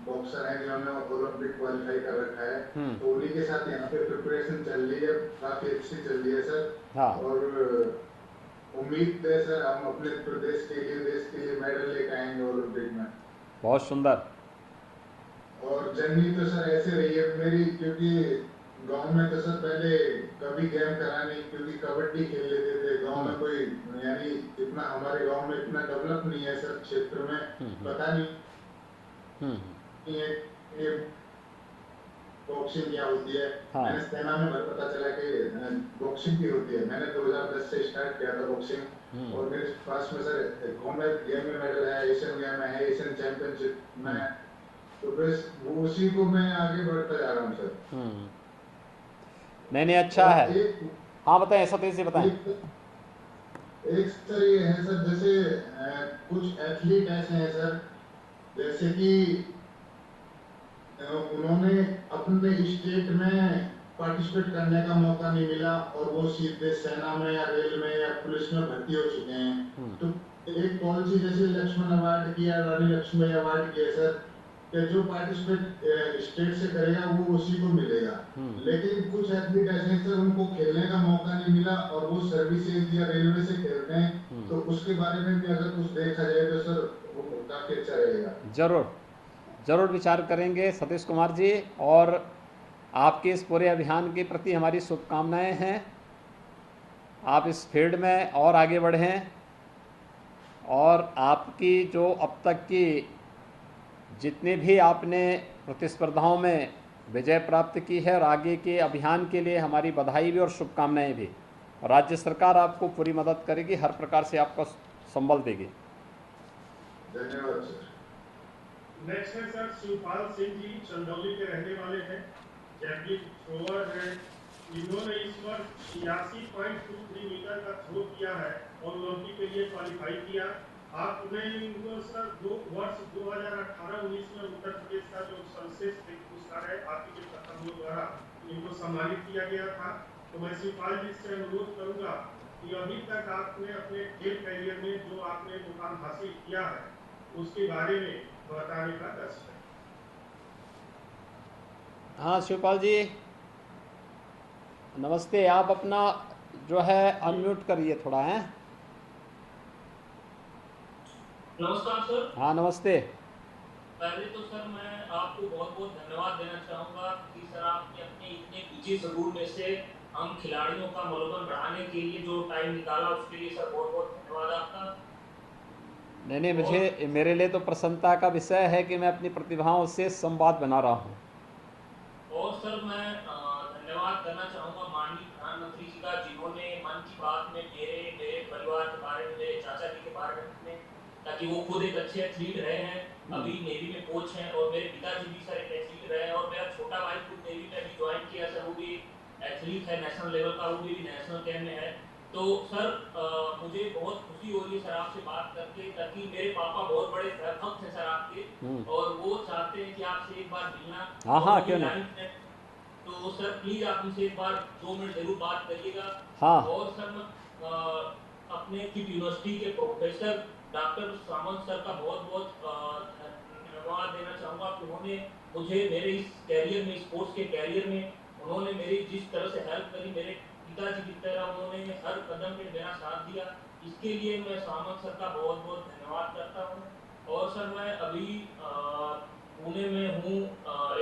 बॉक्सर हैं जिन्होंने ओलंपिक क्वालिफाई कर रखा है। तो उन्हीं के साथ यहाँ पे प्रिपरेशन चल रही है, काफी अच्छी चल रही है सर।
हाँ।
और उम्मीद है सर हम अपने प्रदेश के लिए, देश के लिए मेडल लेकर आएंगे ओलंपिक में।
बहुत सुंदर।
और जर्नी तो सर ऐसे रही है मेरी, क्योंकि गांव में तो सर पहले कभी गेम करा नहीं, क्योंकि कबड्डी खेल लेते थे। गांव में कोई यानी इतना, हमारे गांव में इतना डेवलप नहीं है सर क्षेत्र में, पता नहीं ये बॉक्सिंग क्या होती है। मैंने सेना में पता चला कि बॉक्सिंग भी होती है। मैंने 2010 से स्टार्ट किया था बॉक्सिंग और मेरे पास में सर कॉमनवेल्थ गेम में मेडल है, एशियन गेम में है, एशियन चैंपियनशिप में, तो बस वो उसी को मैं आगे बढ़ता जा रहा हूँ सर।
नहीं अच्छा है। हाँ बताएं सतीश जी, बताएं।
एक सर ये है सर, जैसे कुछ एथलीट ऐसे हैं सर, जैसे कि उन्होंने अपने स्टेट में पार्टिसिपेट करने का मौका नहीं मिला और वो सीधे सेना में या रेल में या पुलिस में भर्ती हो चुके हैं। तो एक पॉलिसी जैसे लक्ष्मण अवार्ड की या रानी लक्ष्मी अवार्ड की है सर, कि जो पार्टिसिपेट स्टेट से करेगा वो उसी को मिलेगा। लेकिन कुछ एथलीट ऐसे हैं सर, उनको खेलने का मौका नहीं मिला और वो सर्विसेज या रेलवे से खेलते हैं। तो उसके बारे में भी अगर कुछ देखा जाए तो सर वो काफी अच्छा रहेगा।
जरूर जरूर विचार करेंगे सतीश कुमार जी, और आपके इस पूरे अभियान के प्रति हमारी शुभकामनाएं हैं। आप इस फील्ड में और आगे बढ़ें और आपकी जो अब तक की जितने भी आपने प्रतिस्पर्धाओं में विजय प्राप्त की है और आगे के अभियान के लिए हमारी बधाई भी और शुभकामनाएं भी। राज्य सरकार आपको पूरी मदद करेगी, हर प्रकार से आपको संबल देगी।
धन्यवाद सर।
नेक्स्ट है सर शिवपाल सिंह जी, चंदौली के रहने वाले हैं, जैवलिन थ्रोअर है। इन्होंने इस वर्ष 86.23 मीटर का थ्रो किया है और ओलंपिक के लिए क्वालिफाई किया। आपने इनको सर वर्ष 2018-19 में उत्तर प्रदेश का जो सर्वश्रेष्ठ पुरस्कार है आप ही के कदमों द्वारा इनको सम्मानित किया गया था। तो मैं शिवपाल जी से अनुरोध करूंगा कि अभी तक आपने अपने खेल कैरियर में जो आपने मुकाम हासिल किया है उसके बारे में बताने का दर्श है।
हाँ शिवपाल जी नमस्ते, आप अपना जो है अनम्यूट करिए थोड़ा है।
नमस्कार सर।
हाँ नमस्ते।
पहले तो सर मैं आपको बहुत बहुत धन्यवाद देना चाहूँगा कि सर आपने अपने इतने बिजी शेड्यूल में से हम खिलाड़ियों का मनोबल बढ़ाने के लिए जो टाइम निकाला उसके लिए सर बहुत बहुत धन्यवाद आपका।
नहीं, मुझे मेरे लिए तो प्रसन्नता का विषय है कि मैं अपनी प्रतिभाओं से संवाद बना रहा हूँ।
और सर मैं धन्यवाद करना चाहूँगा माननीय प्रधानमंत्री जी का, जिन्होंने मन की बात में मेरे परिवार के बारे में, मेरे चाचा जी के बारे में, ताकि वो खुद एक अच्छे एथलीट रहे हैं, अभी नेवी में कोच हैं, और मेरे पिताजी भी सर एक एथलीट रहे हैं, और मेरा छोटा भाई खुद नेवी में अभी ज्वाइन किया सर, वो भी एथलीट है नेशनल लेवल का, वो भी नेशनल कैंप में है। तो सर मुझे बहुत खुशी हो रही है सर आपसे बात करके, ताकि मेरे पापा बहुत बड़े भक्त हैं सर आपके, और वो चाहते हैं कि आपसे एक बार मिलना।
हाँ क्यों नहीं।
तो सर प्लीज आप उनसे एक बार 2 मिनट जरूर बात करिएगा।
हाँ।
और सर मैं अपने किट यूनिवर्सिटी के प्रोफेसर डॉक्टर सामंत सर का बहुत बहुत धन्यवाद देना चाहूँगा कि उन्होंने मुझे मेरे इस कैरियर में, स्पोर्ट्स के कैरियर में, उन्होंने मेरी जिस तरह से हेल्प करी, मेरे पिताजी की तरह उन्होंने हर कदम पे मेरा साथ दिया, इसके लिए मैं सामंत सर का बहुत बहुत धन्यवाद करता हूँ। और सर मैं अभी पुणे में हूँ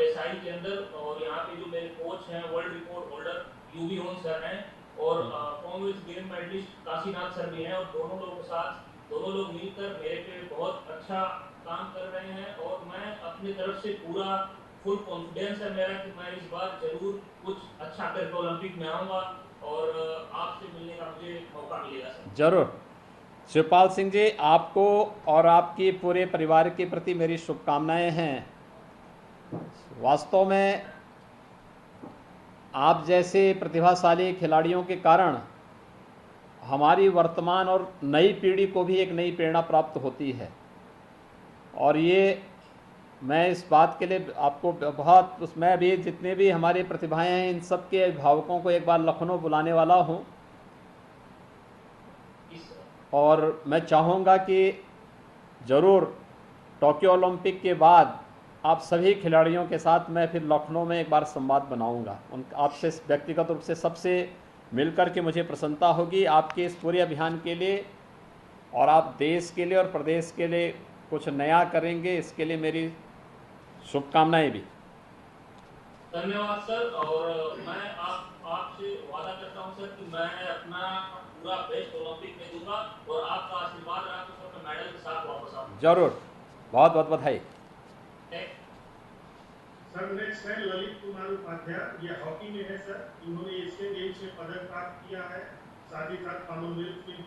SI के अंदर, और यहाँ पे जो मेरे कोच हैं वर्ल्ड रिकॉर्ड होल्डर UV होन सर हैं, और Commonwealth game medallist Kashinath sir भी हैं, और दोनों लोग मिलकर मेरे पे बहुत अच्छा काम कर रहे हैं, और मैं अपनी तरफ से पूरा फुल कॉन्फिडेंस है मेरा कि मैं इस बार जरूर कुछ अच्छा करके ओलंपिक में आऊँगा, और आपसे मिलने का मुझे मौका मिलेगा सर।
जरूर। शिवपाल सिंह जी, आपको और आपके पूरे परिवार के प्रति मेरी शुभकामनाएं हैं। वास्तव में आप जैसे प्रतिभाशाली खिलाड़ियों के कारण हमारी वर्तमान और नई पीढ़ी को भी एक नई प्रेरणा प्राप्त होती है, और ये मैं इस बात के लिए आपको बहुत, उसमें भी जितने भी हमारे प्रतिभाएं हैं इन सब के अभिभावकों को एक बार लखनऊ बुलाने वाला हूँ, और मैं चाहूँगा कि ज़रूर टोक्यो ओलंपिक के बाद आप सभी खिलाड़ियों के साथ मैं फिर लखनऊ में एक बार संवाद बनाऊँगा। आपसे व्यक्तिगत रूप से सबसे मिलकर के मुझे प्रसन्नता होगी आपके इस पूरे अभियान के लिए, और आप देश के लिए और प्रदेश के लिए कुछ नया करेंगे, इसके लिए मेरी शुभकामनाएं भी।
धन्यवाद सर, और मैं आपसे वादा करता हूं सर कि मैं अपना पूरा बेस्ट ओलंपिक में दूंगा, और आपका आशीर्वाद रहा तो सर मैं मेडल के साथ वापस आऊंगा।
जरूर, बहुत बहुत बधाई।
सर नेक्स्ट है ललित कुमार उपाध्याय, ये हॉकी में है सर, इन्होंने एशियन गेम्स में पदक प्राप्त किया है, साथ ही साथ कॉमनवेल्थ में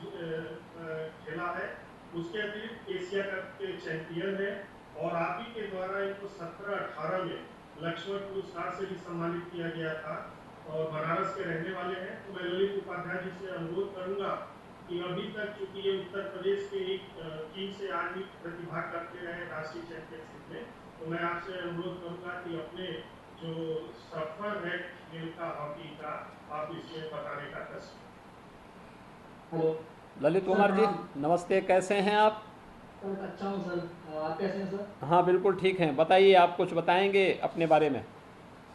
खेला है, उसके अतिरिक्त एशिया कप के चैंपियन है, और आप ही के द्वारा इनको 17-18 में लक्ष्मण पुरस्कार से भी सम्मानित किया गया था, और बनारस के रहने वाले हैं। तो मैं ललित उपाध्याय जी से अनुरोध करूंगा कि अभी तक चूंकि ये उत्तर प्रदेश के एक टीम से आज भी प्रतिभा करते रहे राष्ट्रीय चैंपियनशिप में, तो मैं आपसे अनुरोध करूंगा कि अपने जो सफर है खेल का, हॉकी का, आप इसमें बताने का कष्ट।
हेलो
ललित कुमार जी नमस्ते, कैसे हैं आप?
सर अच्छा हूँ सर, आप कैसे हैं सर?
हाँ बिल्कुल ठीक हैं, बताइए, आप कुछ बताएंगे अपने बारे में?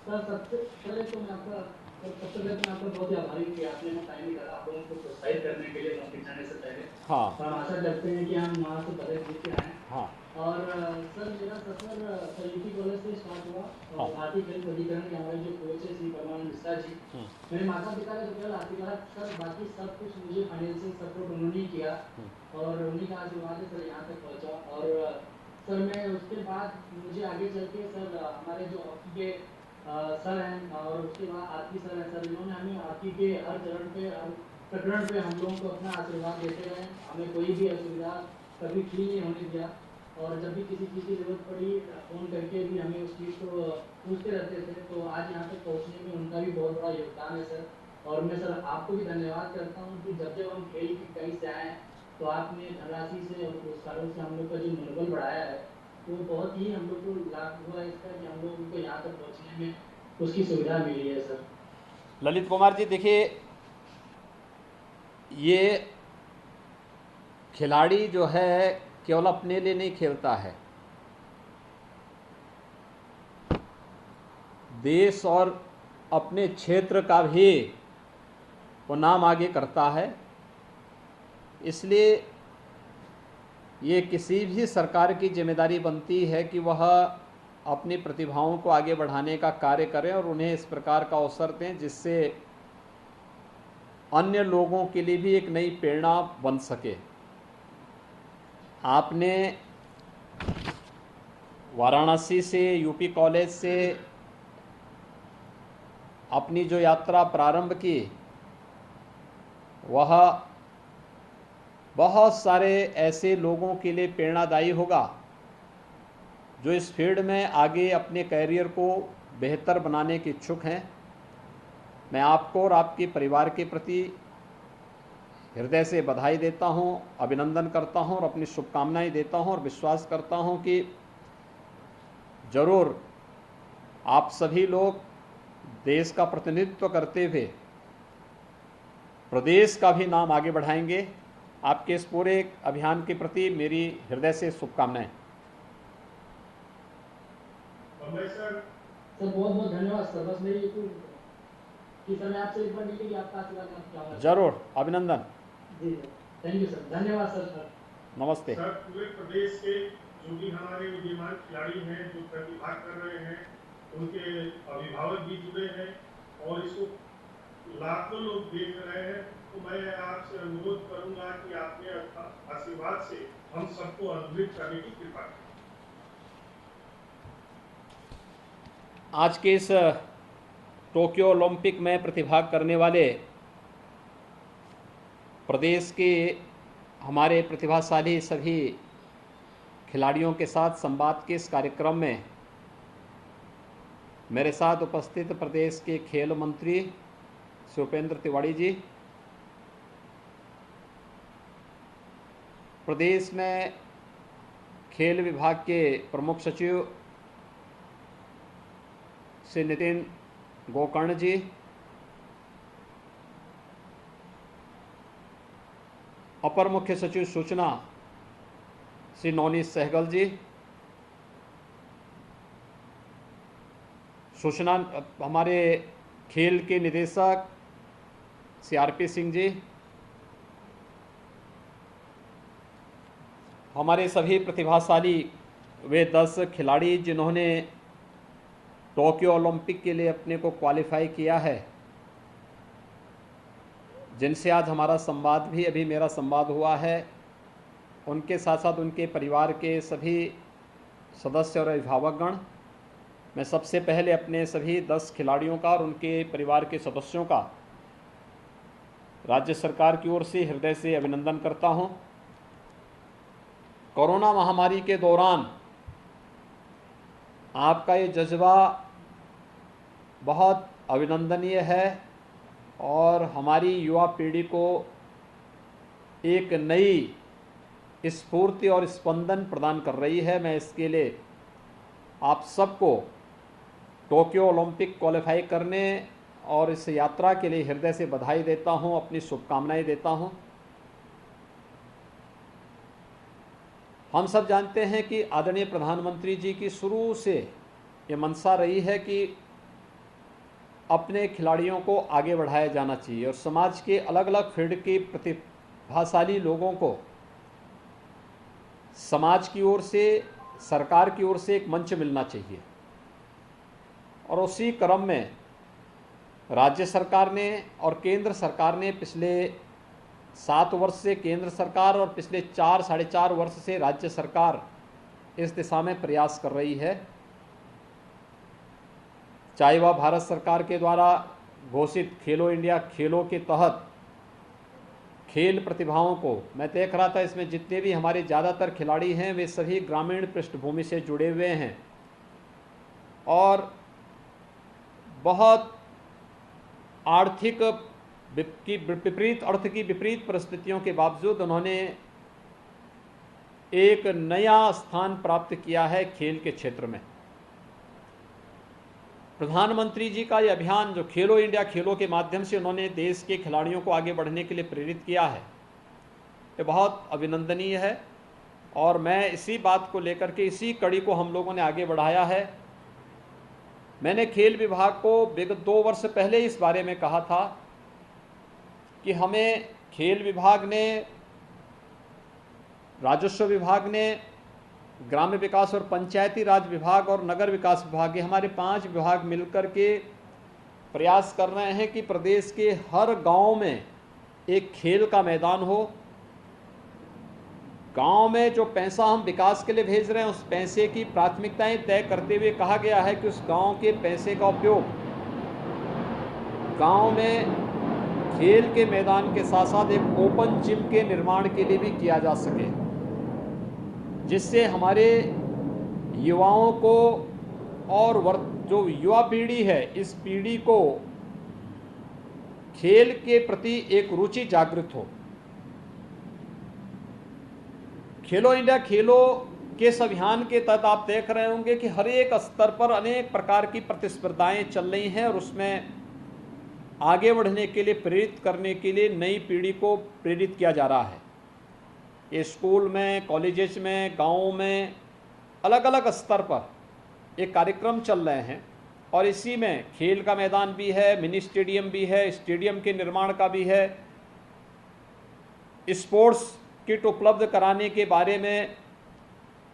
सर सबसे पहले तो मैं आपका बहुत ही आभारी हूँ कि आपने टाइम निकाला आप लोगों को प्रोत्साहित करने के लिए ओलंपिक जाने से पहले।
हाँ।
हम आशा करते हैं कि हम वहाँ से पदक जीत के आए।
हाँ।
और सर मेरा सफर यूपी कॉलेज से स्टार्ट हुआ,
हाँ।
भारतीय खेल प्राधिकरण के हमारे जो कोच है श्री परमानंद मिश्रा जी, मेरे माता पिता का जो केवल आशीर्वाद सर, बाकी सब कुछ मुझे फाइनेंशियल सपोर्ट उन्होंने किया, और उन्हीं का आशीर्वाद है सर यहाँ तक पहुँचा। और सर मैं उसके बाद मुझे आगे चल के सर हमारे जो हॉकी के सर हैं और उसके बाद आरती सर हैं सर, इन्होंने हमें हॉकी के हर चरण पे हर प्रकरण पे हम लोगों को अपना आशीर्वाद देते रहे, हमें कोई भी असुविधा कभी फील नहीं होने दिया। और जब भी किसी चीज़ की जरूरत पड़ी फ़ोन करके भी हमें उस चीज़ को पूछते रहते थे। तो आज यहाँ तक पहुँचने में उनका भी बहुत बड़ा योगदान है सर। और मैं सर आपको भी धन्यवाद करता हूँ कि जब हम खेल की कहीं से आए तो आपने धनराशि से और पुरस्कारों से हम लोग का जो मनोबल बढ़ाया है, तो बहुत ही हम लोग को लाभ हुआ इसका कि हम लोग को यहाँ तक पहुँचने में उसकी सुविधा मिली है सर।
ललित कुमार जी, देखिए ये खिलाड़ी जो है केवल अपने लिए नहीं खेलता है, देश और अपने क्षेत्र का भी वो नाम आगे करता है। इसलिए ये किसी भी सरकार की जिम्मेदारी बनती है कि वह अपनी प्रतिभाओं को आगे बढ़ाने का कार्य करें और उन्हें इस प्रकार का अवसर दें जिससे अन्य लोगों के लिए भी एक नई प्रेरणा बन सके। आपने वाराणसी से यूपी कॉलेज से अपनी जो यात्रा प्रारंभ की, वह बहुत सारे ऐसे लोगों के लिए प्रेरणादायी होगा जो इस फील्ड में आगे अपने कैरियर को बेहतर बनाने के इच्छुक हैं। मैं आपको और आपके परिवार के प्रति हृदय से बधाई देता हूं, अभिनंदन करता हूं और अपनी शुभकामनाएं देता हूं और विश्वास करता हूं कि ज़रूर आप सभी लोग देश का प्रतिनिधित्व करते हुए प्रदेश का भी नाम आगे बढ़ाएंगे। आपके इस पूरे अभियान के प्रति मेरी हृदय से शुभकामनाएं।
सर बहुत बहुत धन्यवाद सर। बस मेरी कि सर मैं आपसे एक बार मिलके कि आपका आशीर्वाद चाहूँगा।
जरूर, अभिनंदन।
जी सर, थैंक यू सर, धन्यवाद सर।
नमस्ते
सर। पूरे प्रदेश के जो भी हमारे विद्यमान खिलाड़ी हैं जो प्रतिभाग कर रहे हैं, उनके अभिभावक भी जुड़े हैं और इसको लाखों लोग देख रहे हैं, तो मैं आपसे अनुरोध करूंगा कि आपने आशीर्वाद से हम सबको अनुग्रहित करने की कृपा करें।
आज के इस टोक्यो ओलंपिक में प्रतिभाग करने वाले प्रदेश के हमारे प्रतिभाशाली सभी खिलाड़ियों के साथ संवाद के इस कार्यक्रम में मेरे साथ उपस्थित प्रदेश के खेल मंत्री श्री उपेंद्र तिवारी जी, प्रदेश में खेल विभाग के प्रमुख सचिव श्री नितिन गोकर्ण जी, अपर मुख्य सचिव सूचना श्री नवनीत सहगल जी, सूचना हमारे खेल के निदेशक श्री आरपी सिंह जी, हमारे सभी प्रतिभाशाली वे 10 खिलाड़ी जिन्होंने टोक्यो ओलंपिक के लिए अपने को क्वालिफाई किया है, जिनसे आज हमारा संवाद भी अभी मेरा संवाद हुआ है, उनके साथ साथ उनके परिवार के सभी सदस्य और अभिभावकगण, मैं सबसे पहले अपने सभी 10 खिलाड़ियों का और उनके परिवार के सदस्यों का राज्य सरकार की ओर से हृदय से अभिनंदन करता हूं। कोरोना महामारी के दौरान आपका ये जज्बा बहुत अभिनंदनीय है और हमारी युवा पीढ़ी को एक नई स्फूर्ति और स्पंदन प्रदान कर रही है। मैं इसके लिए आप सबको टोक्यो ओलंपिक क्वालिफाई करने और इस यात्रा के लिए हृदय से बधाई देता हूं, अपनी शुभकामनाएं देता हूं। हम सब जानते हैं कि आदरणीय प्रधानमंत्री जी की शुरू से ये मंशा रही है कि अपने खिलाड़ियों को आगे बढ़ाया जाना चाहिए और समाज के अलग अलग फील्ड के प्रतिभाशाली लोगों को समाज की ओर से, सरकार की ओर से एक मंच मिलना चाहिए। और उसी क्रम में राज्य सरकार ने और केंद्र सरकार ने पिछले 7 वर्ष से केंद्र सरकार और पिछले 4 साढ़े 4 वर्ष से राज्य सरकार इस दिशा में प्रयास कर रही है, चाहे वह भारत सरकार के द्वारा घोषित खेलो इंडिया खेलों के तहत खेल प्रतिभाओं को, मैं देख रहा था इसमें जितने भी हमारे ज़्यादातर खिलाड़ी हैं वे सभी ग्रामीण पृष्ठभूमि से जुड़े हुए हैं और बहुत आर्थिक की विपरीत अर्थ की विपरीत परिस्थितियों के बावजूद उन्होंने एक नया स्थान प्राप्त किया है खेल के क्षेत्र में। प्रधानमंत्री जी का ये अभियान जो खेलो इंडिया खेलों के माध्यम से उन्होंने देश के खिलाड़ियों को आगे बढ़ने के लिए प्रेरित किया है, ये बहुत अभिनंदनीय है और मैं इसी बात को लेकर के इसी कड़ी को हम लोगों ने आगे बढ़ाया है। मैंने खेल विभाग को विगत 2 वर्ष पहले इस बारे में कहा था कि हमें खेल विभाग ने, राजस्व विभाग ने, ग्राम्य विकास और पंचायती राज विभाग और नगर विकास विभाग, ये हमारे 5 विभाग मिलकर के प्रयास कर रहे हैं कि प्रदेश के हर गांव में एक खेल का मैदान हो। गांव में जो पैसा हम विकास के लिए भेज रहे हैं उस पैसे की प्राथमिकताएं तय करते हुए कहा गया है कि उस गांव के पैसे का उपयोग गांव में खेल के मैदान के साथ साथ एक ओपन जिम के निर्माण के लिए भी किया जा सके, जिससे हमारे युवाओं को और जो युवा पीढ़ी है इस पीढ़ी को खेल के प्रति एक रुचि जागृत हो। खेलो इंडिया खेलों के इस अभियान के तहत आप देख रहे होंगे कि हर एक स्तर पर अनेक प्रकार की प्रतिस्पर्धाएं चल रही हैं और उसमें आगे बढ़ने के लिए, प्रेरित करने के लिए नई पीढ़ी को प्रेरित किया जा रहा है। ये स्कूल में, कॉलेजेस में, गाँवों में अलग अलग स्तर पर एक कार्यक्रम चल रहे हैं और इसी में खेल का मैदान भी है, मिनी स्टेडियम भी है, स्टेडियम के निर्माण का भी है, स्पोर्ट्स किट उपलब्ध कराने के बारे में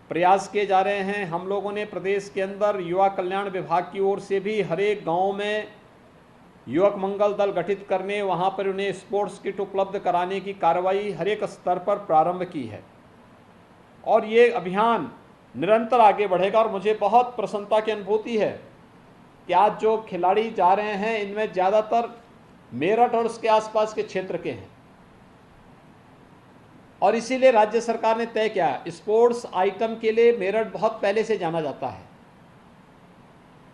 प्रयास किए जा रहे हैं। हम लोगों ने प्रदेश के अंदर युवा कल्याण विभाग की ओर से भी हर एक गाँव में युवक मंगल दल गठित करने, वहाँ पर उन्हें स्पोर्ट्स किट उपलब्ध कराने की कार्रवाई हर एक स्तर पर प्रारंभ की है और ये अभियान निरंतर आगे बढ़ेगा। और मुझे बहुत प्रसन्नता की अनुभूति है कि आज जो खिलाड़ी जा रहे हैं इनमें ज़्यादातर मेरठ और उसके आसपास के क्षेत्र के हैं और इसीलिए राज्य सरकार ने तय किया, स्पोर्ट्स आइटम के लिए मेरठ बहुत पहले से जाना जाता है।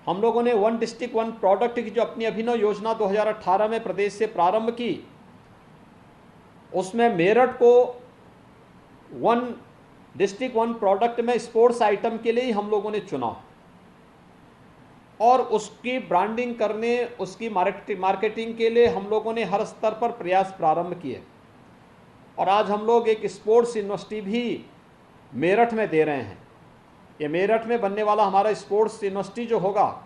हम लोगों ने 1 डिस्ट्रिक्ट 1 प्रोडक्ट की जो अपनी अभिनव योजना 2018 में प्रदेश से प्रारंभ की, उसमें मेरठ को 1 डिस्ट्रिक्ट 1 प्रोडक्ट में स्पोर्ट्स आइटम के लिए ही हम लोगों ने चुना और उसकी ब्रांडिंग करने, उसकी मार्केटिंग के लिए हम लोगों ने हर स्तर पर प्रयास प्रारंभ किए और आज हम लोग एक स्पोर्ट्स यूनिवर्सिटी भी मेरठ में दे रहे हैं। ये मेरठ में बनने वाला हमारा स्पोर्ट्स यूनिवर्सिटी जो होगा,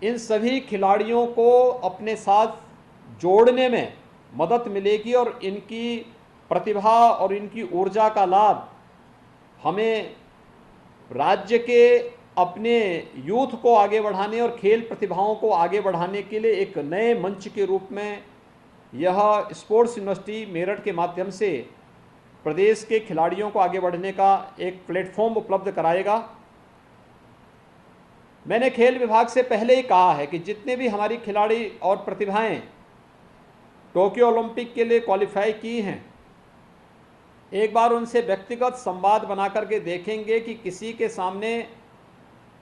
इन सभी खिलाड़ियों को अपने साथ जोड़ने में मदद मिलेगी और इनकी प्रतिभा और इनकी ऊर्जा का लाभ हमें राज्य के अपने यूथ को आगे बढ़ाने और खेल प्रतिभाओं को आगे बढ़ाने के लिए एक नए मंच के रूप में यह स्पोर्ट्स यूनिवर्सिटी मेरठ के माध्यम से प्रदेश के खिलाड़ियों को आगे बढ़ने का एक प्लेटफॉर्म उपलब्ध कराएगा। मैंने खेल विभाग से पहले ही कहा है कि जितने भी हमारी खिलाड़ी और प्रतिभाएं टोक्यो ओलंपिक के लिए क्वालिफाई की हैं, एक बार उनसे व्यक्तिगत संवाद बना करके देखेंगे कि किसी के सामने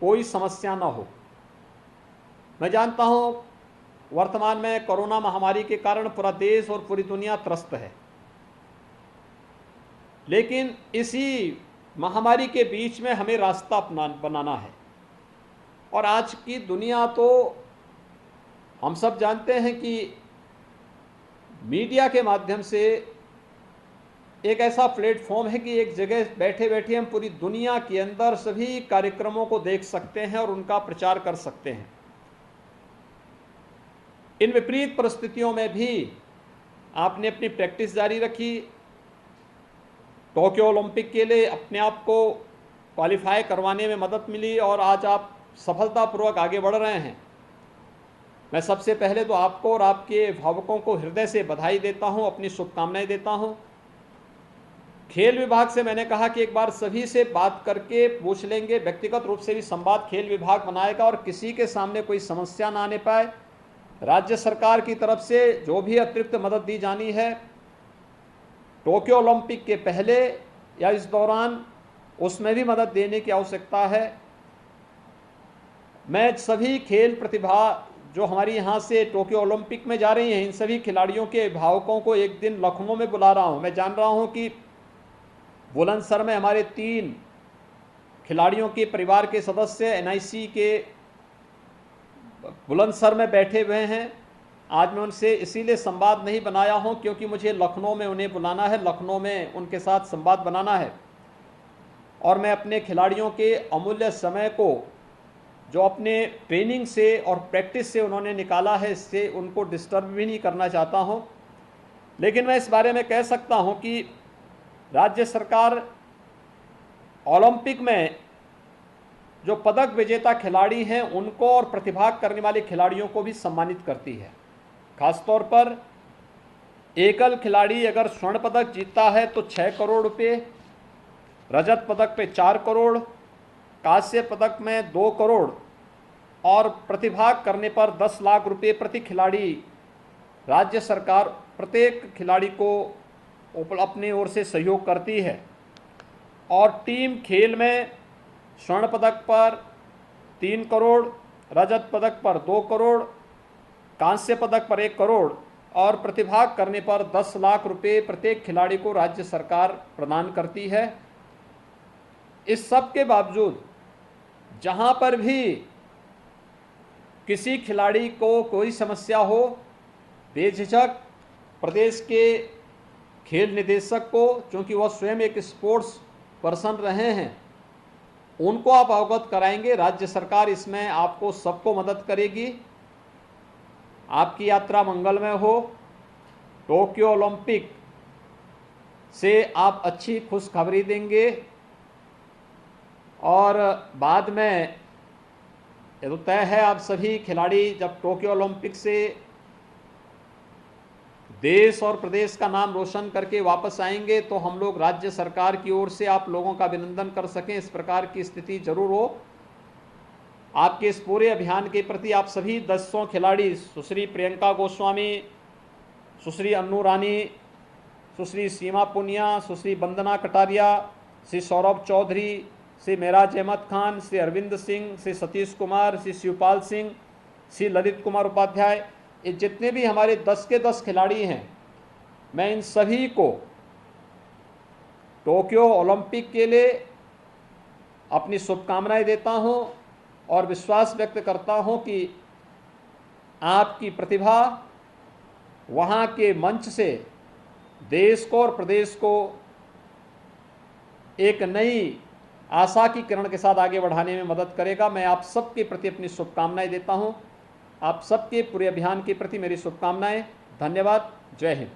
कोई समस्या ना हो। मैं जानता हूं वर्तमान में कोरोना महामारी के कारण पूरा देश और पूरी दुनिया त्रस्त है, लेकिन इसी महामारी के बीच में हमें रास्ता बनाना है और आज की दुनिया तो हम सब जानते हैं कि मीडिया के माध्यम से एक ऐसा प्लेटफॉर्म है कि एक जगह बैठे बैठे हम पूरी दुनिया के अंदर सभी कार्यक्रमों को देख सकते हैं और उनका प्रचार कर सकते हैं। इन विपरीत परिस्थितियों में भी आपने अपनी प्रैक्टिस जारी रखी, टोक्यो ओलंपिक के लिए अपने आप को क्वालिफाई करवाने में मदद मिली और आज आप सफलतापूर्वक आगे बढ़ रहे हैं। मैं सबसे पहले तो आपको और आपके अभिभावकों को हृदय से बधाई देता हूं, अपनी शुभकामनाएं देता हूं। खेल विभाग से मैंने कहा कि एक बार सभी से बात करके पूछ लेंगे, व्यक्तिगत रूप से भी संवाद खेल विभाग बनाएगा और किसी के सामने कोई समस्या ना आने पाए। राज्य सरकार की तरफ से जो भी अतिरिक्त मदद दी जानी है टोक्यो ओलंपिक के पहले या इस दौरान, उसमें भी मदद देने की आवश्यकता है। मैं सभी खेल प्रतिभा जो हमारी यहाँ से टोक्यो ओलंपिक में जा रही हैं, इन सभी खिलाड़ियों के अभिभावकों को एक दिन लखनऊ में बुला रहा हूँ। मैं जान रहा हूँ कि बुलंदशहर में हमारे 3 खिलाड़ियों के परिवार के सदस्य एनआईसी के बुलंदशहर में बैठे हुए हैं। आज मैं उनसे इसीलिए संवाद नहीं बनाया हूं क्योंकि मुझे लखनऊ में उन्हें बुलाना है, लखनऊ में उनके साथ संवाद बनाना है और मैं अपने खिलाड़ियों के अमूल्य समय को जो अपने ट्रेनिंग से और प्रैक्टिस से उन्होंने निकाला है, इससे उनको डिस्टर्ब भी नहीं करना चाहता हूं। लेकिन मैं इस बारे में कह सकता हूं कि राज्य सरकार ओलंपिक में जो पदक विजेता खिलाड़ी हैं उनको और प्रतिभाग करने वाले खिलाड़ियों को भी सम्मानित करती है। खासतौर पर एकल खिलाड़ी अगर स्वर्ण पदक जीतता है तो 6 करोड़ रुपए, रजत पदक पे 4 करोड़, कांस्य पदक में 2 करोड़ और प्रतिभाग करने पर 10 लाख रुपए प्रति खिलाड़ी राज्य सरकार प्रत्येक खिलाड़ी को अपनी ओर से सहयोग करती है। और टीम खेल में स्वर्ण पदक पर 3 करोड़, रजत पदक पर 2 करोड़, कांस्य पदक पर 1 करोड़ और प्रतिभाग करने पर 10 लाख रुपए प्रत्येक खिलाड़ी को राज्य सरकार प्रदान करती है। इस सब के बावजूद जहां पर भी किसी खिलाड़ी को कोई समस्या हो, बेझिझक प्रदेश के खेल निदेशक को, क्योंकि वह स्वयं एक स्पोर्ट्स पर्सन रहे हैं, उनको आप अवगत कराएंगे। राज्य सरकार इसमें आपको सबको मदद करेगी। आपकी यात्रा मंगलमय हो। टोक्यो ओलंपिक से आप अच्छी खुशखबरी देंगे और बाद में ये तो तय है, आप सभी खिलाड़ी जब टोक्यो ओलंपिक से देश और प्रदेश का नाम रोशन करके वापस आएंगे तो हम लोग राज्य सरकार की ओर से आप लोगों का अभिनंदन कर सकें, इस प्रकार की स्थिति जरूर हो। आपके इस पूरे अभियान के प्रति आप सभी 10 खिलाड़ी, सुश्री प्रियंका गोस्वामी, सुश्री अन्नू रानी, सुश्री सीमा पुनिया, सुश्री वंदना कटारिया, श्री सौरभ चौधरी, श्री मेराज अहमद खान, श्री अरविंद सिंह, श्री सतीश कुमार, श्री शिवपाल सिंह, श्री ललित कुमार उपाध्याय, ये जितने भी हमारे 10 के 10 खिलाड़ी हैं, मैं इन सभी को टोक्यो ओलंपिक के लिए अपनी शुभकामनाएं देता हूं और विश्वास व्यक्त करता हूं कि आपकी प्रतिभा वहां के मंच से देश को और प्रदेश को एक नई आशा की किरण के साथ आगे बढ़ाने में मदद करेगा। मैं आप सबके प्रति अपनी शुभकामनाएं देता हूं। आप सबके पूरे अभियान के प्रति मेरी शुभकामनाएं। धन्यवाद। जय हिंद।